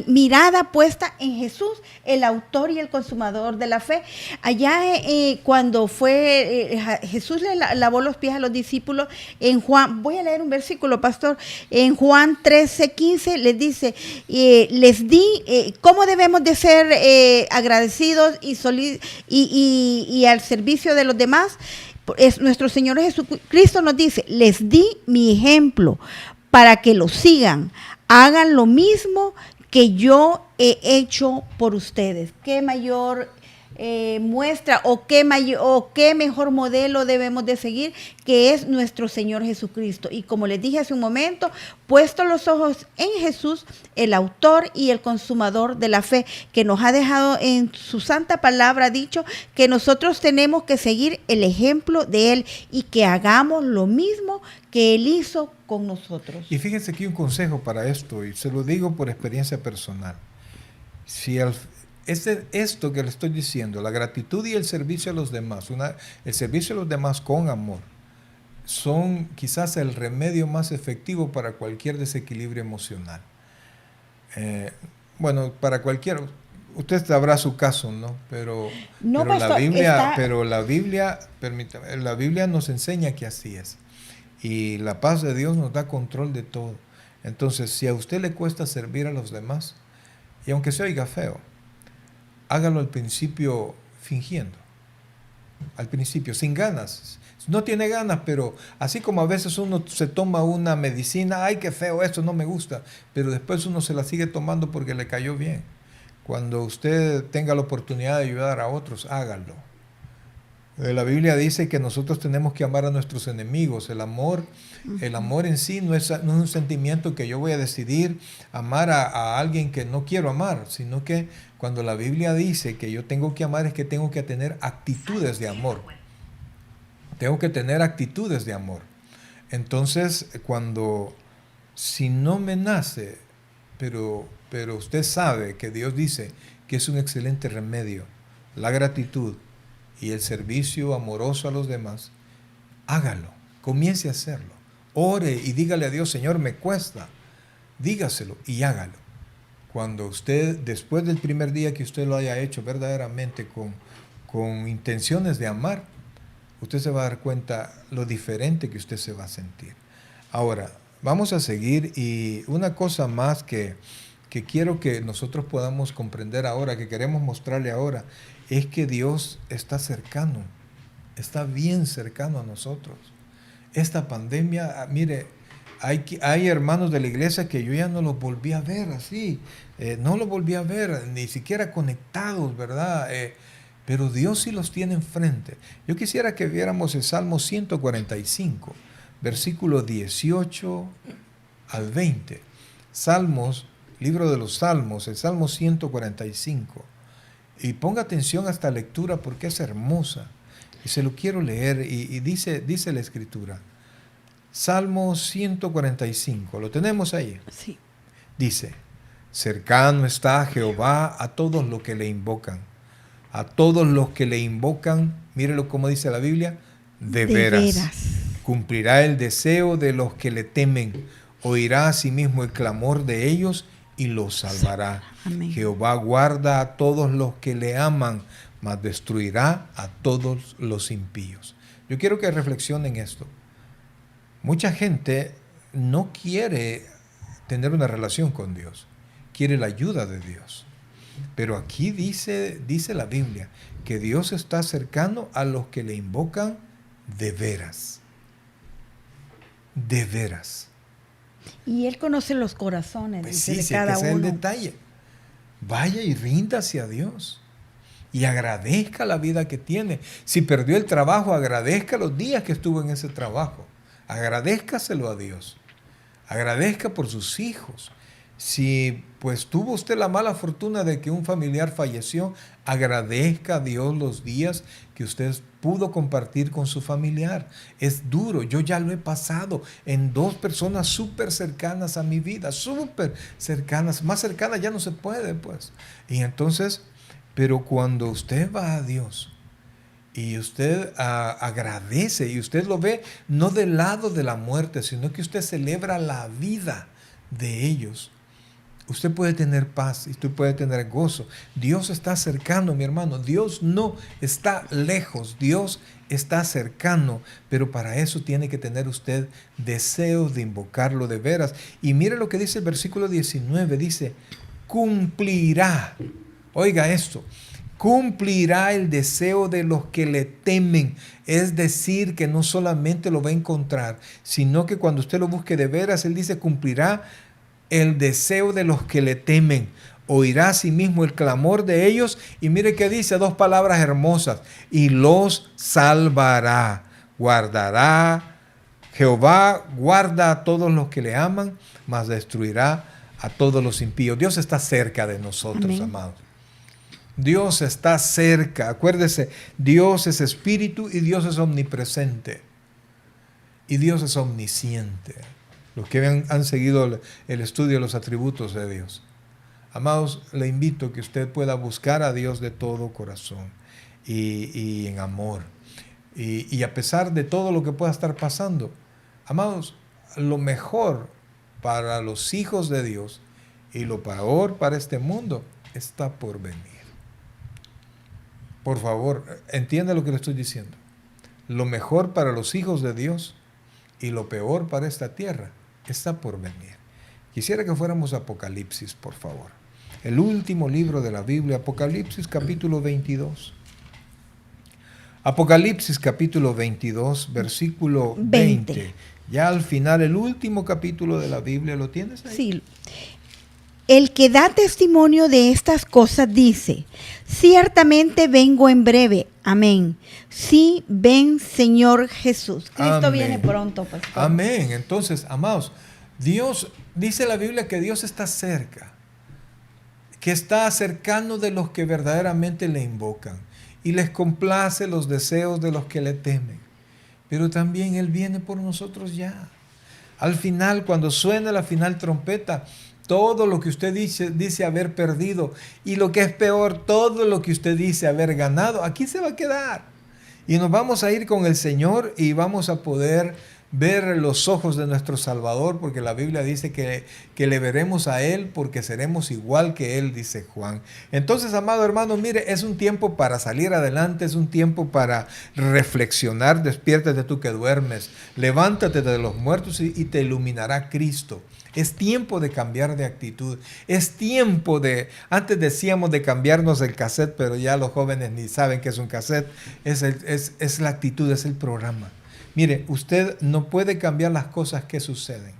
mirada puesta en Jesús, el autor y el consumador de la fe. Allá cuando Jesús le lavó los pies a los discípulos, en Juan, voy a leer un versículo, pastor, en Juan 13:15 les dice, les di cómo debemos de ser agradecidos y al servicio de los demás. Nuestro Señor Jesucristo nos dice, les di mi ejemplo para que lo sigan, hagan lo mismo que yo he hecho por ustedes. ¿Qué mayor muestra o qué mejor modelo debemos de seguir, que es nuestro Señor Jesucristo? Y como les dije hace un momento, puesto los ojos en Jesús, el autor y el consumador de la fe, que nos ha dejado en su santa palabra dicho que nosotros tenemos que seguir el ejemplo de Él y que hagamos lo mismo que Él hizo con nosotros. Y fíjense aquí un consejo para esto, y se lo digo por experiencia personal. Si esto que le estoy diciendo, la gratitud y el servicio a los demás, el servicio a los demás con amor, son quizás el remedio más efectivo para cualquier desequilibrio emocional. Bueno, para cualquier, usted sabrá su caso, ¿no? Pero la Biblia nos enseña que así es. Y la paz de Dios nos da control de todo. Entonces, si a usted le cuesta servir a los demás, y aunque se oiga feo, hágalo al principio fingiendo, al principio sin ganas. No tiene ganas, pero así como a veces uno se toma una medicina, ay, qué feo esto, no me gusta, pero después uno se la sigue tomando porque le cayó bien. Cuando usted tenga la oportunidad de ayudar a otros, hágalo. La Biblia dice que nosotros tenemos que amar a nuestros enemigos. El amor en sí no es un sentimiento que yo voy a decidir amar a alguien que no quiero amar, sino que cuando la Biblia dice que yo tengo que amar, es que tengo que tener actitudes de amor. Tengo que tener actitudes de amor. Entonces, si no me nace, pero usted sabe que Dios dice que es un excelente remedio, la gratitud y el servicio amoroso a los demás, hágalo, comience a hacerlo. Ore y dígale a Dios, Señor, me cuesta. Dígaselo y hágalo. Cuando usted, después del primer día que usted lo haya hecho verdaderamente con intenciones de amar, usted se va a dar cuenta lo diferente que usted se va a sentir. Ahora, vamos a seguir, y una cosa más que quiero que nosotros podamos comprender ahora, que queremos mostrarle ahora, es que Dios está cercano, está bien cercano a nosotros. Esta pandemia, mire, hay hermanos de la iglesia que yo ya no los volví a ver así, no los volví a ver, ni siquiera conectados, ¿verdad? Pero Dios sí los tiene enfrente. Yo quisiera que viéramos el Salmo 145, versículo 18 al 20. Salmos, libro de los Salmos, el Salmo 145. Y ponga atención a esta lectura porque es hermosa. Y se lo quiero leer. Y dice la Escritura: Salmo 145, ¿lo tenemos ahí? Sí. Dice, cercano está Jehová a todos los que le invocan. A todos los que le invocan, mírelo como dice la Biblia, de veras. Cumplirá el deseo de los que le temen. Oirá asimismo el clamor de ellos y los salvará. Amén. Jehová guarda a todos los que le aman, mas destruirá a todos los impíos. Yo quiero que reflexionen esto. Mucha gente no quiere tener una relación con Dios, quiere la ayuda de Dios. Pero aquí dice la Biblia que Dios está cercano a los que le invocan de veras. De veras. Y Él conoce los corazones Pues de sí, cada ese es el uno. detalle. Vaya y ríndase a Dios. Y agradezca la vida que tiene. Si perdió el trabajo, agradezca los días que estuvo en ese trabajo. Agradézcaselo a Dios. Agradezca por sus hijos. Si pues tuvo usted la mala fortuna de que un familiar falleció, agradezca a Dios los días que usted pudo compartir con su familiar. Es duro, yo ya lo he pasado en 2 personas súper cercanas a mi vida, súper cercanas, más cercanas ya no se puede pues. Y entonces, pero cuando usted va a Dios y usted agradece y usted lo ve no del lado de la muerte, sino que usted celebra la vida de ellos, usted puede tener paz y usted puede tener gozo. Dios está cercano, mi hermano. Dios no está lejos. Dios está cercano. Pero para eso tiene que tener usted deseos de invocarlo de veras. Y mire lo que dice el versículo 19. Dice, cumplirá. Oiga esto. Cumplirá el deseo de los que le temen. Es decir, que no solamente lo va a encontrar, sino que cuando usted lo busque de veras, Él dice, cumplirá el deseo de los que le temen. Oirá a sí mismo el clamor de ellos. Y mire que dice 2 palabras hermosas. Y los salvará. Guardará. Jehová guarda a todos los que le aman, mas destruirá a todos los impíos. Dios está cerca de nosotros, amén, amados. Dios está cerca. Acuérdese, Dios es espíritu y Dios es omnipresente. Y Dios es omnisciente. Los que han seguido el estudio de los atributos de Dios. Amados, le invito a que usted pueda buscar a Dios de todo corazón y en amor. Y a pesar de todo lo que pueda estar pasando, amados, lo mejor para los hijos de Dios y lo peor para este mundo está por venir. Por favor, entienda lo que le estoy diciendo. Lo mejor para los hijos de Dios y lo peor para esta tierra está por venir. Quisiera que fuéramos a Apocalipsis, por favor. El último libro de la Biblia, Apocalipsis capítulo 22. Apocalipsis capítulo 22, versículo 20. Ya al final, el último capítulo de la Biblia, ¿lo tienes ahí? Sí. El que da testimonio de estas cosas dice, ciertamente vengo en breve. Amén. Sí, ven Señor Jesús. Cristo amén. Viene pronto, pastor. Amén. Entonces, amados, Dios, dice la Biblia que Dios está cerca, que está cercano de los que verdaderamente le invocan y les complace los deseos de los que le temen. Pero también Él viene por nosotros ya. Al final, cuando suene la final trompeta, todo lo que usted dice haber perdido y lo que es peor, todo lo que usted dice haber ganado, aquí se va a quedar. Y nos vamos a ir con el Señor y vamos a poder ver los ojos de nuestro Salvador, porque la Biblia dice que le veremos a Él porque seremos igual que Él, dice Juan. Entonces, amado hermano, mire, es un tiempo para salir adelante, es un tiempo para reflexionar. Despiértate tú que duermes, levántate de los muertos y te iluminará Cristo. Es tiempo de cambiar de actitud. Es tiempo antes decíamos de cambiarnos el cassette, pero ya los jóvenes ni saben qué es un cassette. Es la actitud, es el programa. Mire, usted no puede cambiar las cosas que suceden,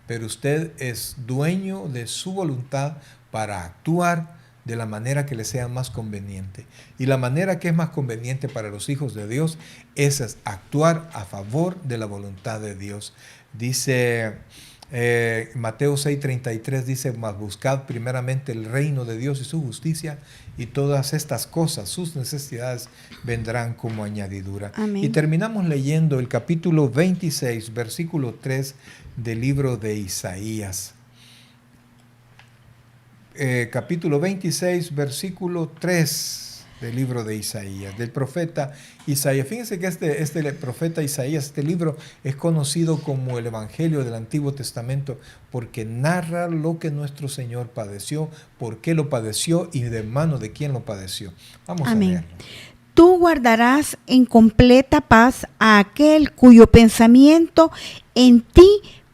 pero usted es dueño de su voluntad para actuar de la manera que le sea más conveniente. Y la manera que es más conveniente para los hijos de Dios es actuar a favor de la voluntad de Dice Mateo 6:33 dice, mas buscad primeramente el reino de Dios y su justicia, y todas estas cosas, sus necesidades, vendrán como añadidura. Amén. Y terminamos leyendo el capítulo 26, versículo 3 del libro de Isaías. Capítulo 26, versículo 3 del libro de Isaías, del profeta Isaías. Fíjense que este profeta Isaías, este libro es conocido como el Evangelio del Antiguo Testamento porque narra lo que nuestro Señor padeció, por qué lo padeció y de mano de quién lo padeció. Vamos Amén. a leerlo. Tú guardarás en completa paz a aquel cuyo pensamiento en ti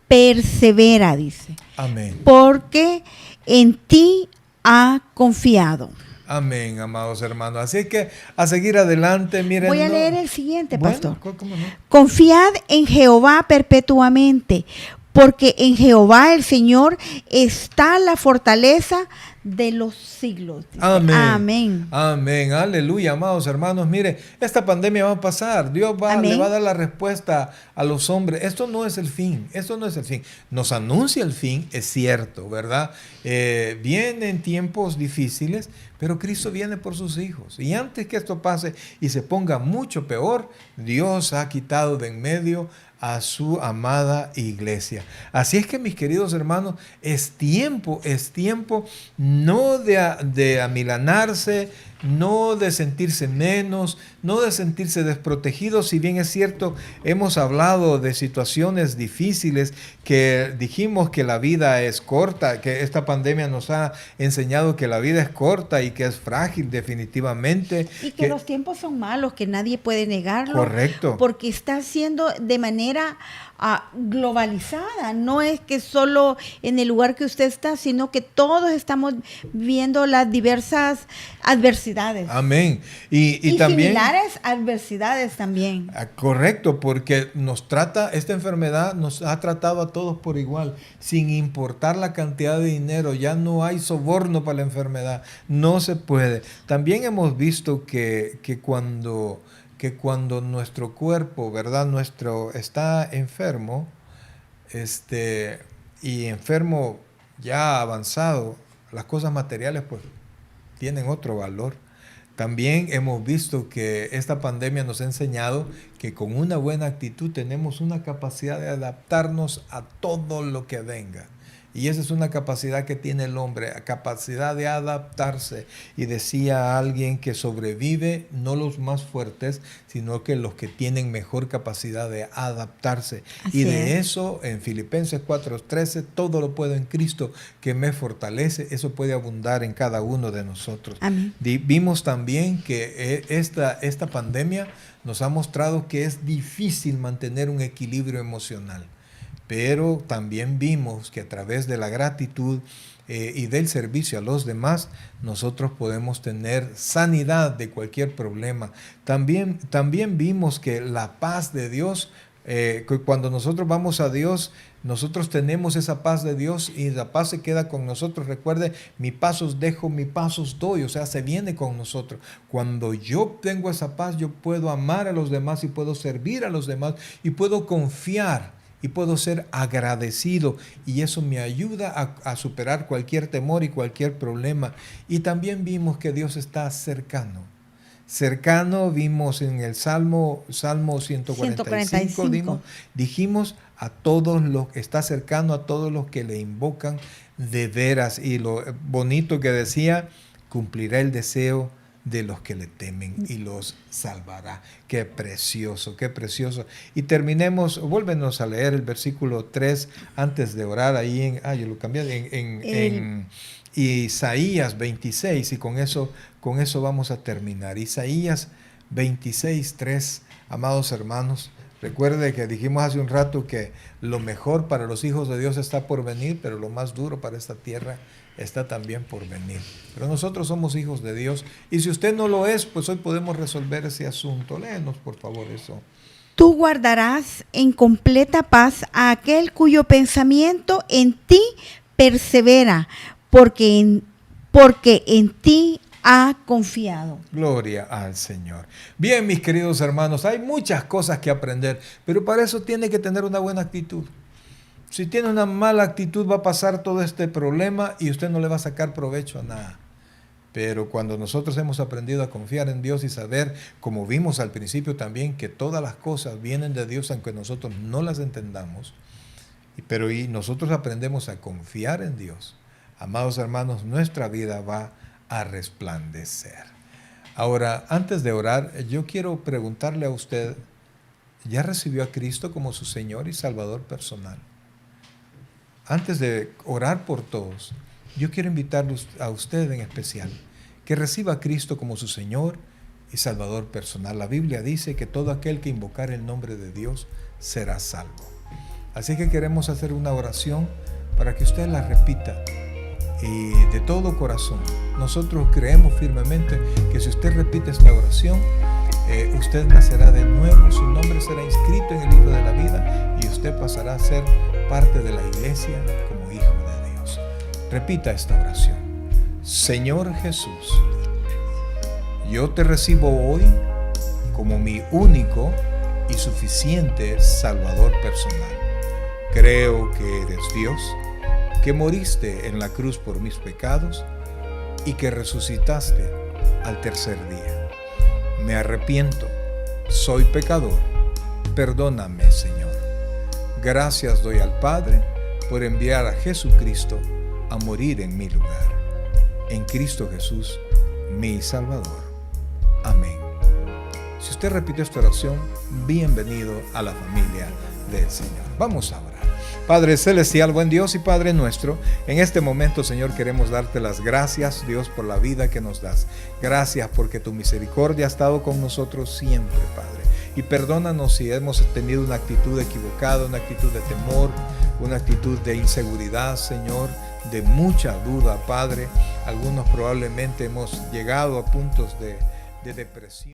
persevera, dice. Amén. Porque en ti ha confiado. Amén, amados hermanos. Así que a seguir adelante, miren. Voy a leer el siguiente, pastor. ¿Cómo no? Confiad en Jehová perpetuamente, porque en Jehová el Señor está la fortaleza de los siglos. Dice. Amén. Amén. Amén. Aleluya, amados hermanos. Mire, esta pandemia va a pasar. Dios le va a dar la respuesta a los hombres. Esto no es el fin. Esto no es el fin. Nos anuncia el fin, es cierto, ¿verdad? Vienen tiempos difíciles, pero Cristo viene por sus hijos. Y antes que esto pase y se ponga mucho peor, Dios ha quitado de en medio a su amada iglesia. Así es que, mis queridos hermanos, es tiempo no de amilanarse, no de sentirse menos, no de sentirse desprotegidos. Si bien es cierto, hemos hablado de situaciones difíciles, que dijimos que la vida es corta, que esta pandemia nos ha enseñado que la vida es corta y que es frágil definitivamente. Y que los tiempos son malos, que nadie puede negarlo. Correcto. Porque está siendo de manera globalizada. No es que solo en el lugar que usted está, sino que todos estamos viendo las diversas adversidades. Amén. Y también similares adversidades también. Correcto, porque esta enfermedad nos ha tratado a todos por igual, sin importar la cantidad de dinero. Ya no hay soborno para la enfermedad, no se puede. También hemos visto que cuando nuestro cuerpo, ¿verdad? Está enfermo, y enfermo ya avanzado, las cosas materiales pues tienen otro valor. También hemos visto que esta pandemia nos ha enseñado que con una buena actitud tenemos una capacidad de adaptarnos a todo lo que venga. Y esa es una capacidad que tiene el hombre, la capacidad de adaptarse. Y decía alguien que sobrevive no los más fuertes, sino que los que tienen mejor capacidad de adaptarse. Así y de es. eso, en Filipenses 4:13, todo lo puedo en Cristo que me fortalece. Eso puede abundar en cada uno de nosotros. Amén. Vimos también que esta pandemia nos ha mostrado que es difícil mantener un equilibrio emocional. Pero también vimos que a través de la gratitud y del servicio a los demás, nosotros podemos tener sanidad de cualquier problema. También vimos que la paz de Dios, cuando nosotros vamos a Dios, nosotros tenemos esa paz de Dios y la paz se queda con nosotros. Recuerde, mi paz os dejo, mi paz os doy. O sea, se viene con nosotros. Cuando yo tengo esa paz, yo puedo amar a los demás y puedo servir a los demás y puedo confiar. Y puedo ser agradecido, y eso me ayuda a superar cualquier temor y cualquier problema. Y también vimos que Dios está cercano. Cercano, vimos en el Salmo 145, dijimos a todos los que está cercano, a todos los que le invocan de veras. Y lo bonito que decía, cumplirá el deseo de los que le temen y los salvará. Qué precioso, qué precioso. Y terminemos, vuélvenos a leer el versículo 3 antes de orar ahí yo lo cambié en Isaías 26, y con eso vamos a terminar. Isaías 26, 3, amados hermanos. Recuerde que dijimos hace un rato que lo mejor para los hijos de Dios está por venir, pero lo más duro para esta tierra está también por venir. Pero nosotros somos hijos de Dios, y si usted no lo es, pues hoy podemos resolver ese asunto. Léenos, por favor, eso. Tú guardarás en completa paz a aquel cuyo pensamiento en ti persevera, porque en ti ha confiado. Gloria al Señor. Bien, mis queridos hermanos, hay muchas cosas que aprender, pero para eso tiene que tener una buena actitud. Si tiene una mala actitud va a pasar todo este problema y usted no le va a sacar provecho a nada. Pero cuando nosotros hemos aprendido a confiar en Dios y saber, como vimos al principio también, que todas las cosas vienen de Dios aunque nosotros no las entendamos, pero nosotros aprendemos a confiar en Dios, amados hermanos, nuestra vida va a resplandecer. Ahora, antes de orar, yo quiero preguntarle a usted, ¿ya recibió a Cristo como su Señor y Salvador personal? Antes de orar por todos, yo quiero invitarle a usted en especial que reciba a Cristo como su Señor y Salvador personal. La Biblia dice que todo aquel que invocare el nombre de Dios será salvo. Así que queremos hacer una oración para que usted la repita y de todo corazón. Nosotros creemos firmemente que si usted repite esta oración, usted nacerá de nuevo, su nombre será inscrito en el libro de la vida y usted pasará a ser parte de la iglesia como hijo de Dios. Repita esta oración. Señor Jesús, yo te recibo hoy como mi único y suficiente Salvador personal. Creo que eres Dios, que moriste en la cruz por mis pecados y que resucitaste al tercer día. Me arrepiento, soy pecador, perdóname, Señor. Gracias doy al Padre por enviar a Jesucristo a morir en mi lugar. En Cristo Jesús, mi Salvador. Amén. Si usted repite esta oración, bienvenido a la familia del Señor. Vamos a orar. Padre celestial, buen Dios y Padre nuestro, en este momento, Señor, queremos darte las gracias, Dios, por la vida que nos das. Gracias porque tu misericordia ha estado con nosotros siempre, Padre. Y perdónanos si hemos tenido una actitud equivocada, una actitud de temor, una actitud de inseguridad, Señor, de mucha duda, Padre. Algunos probablemente hemos llegado a puntos de depresión.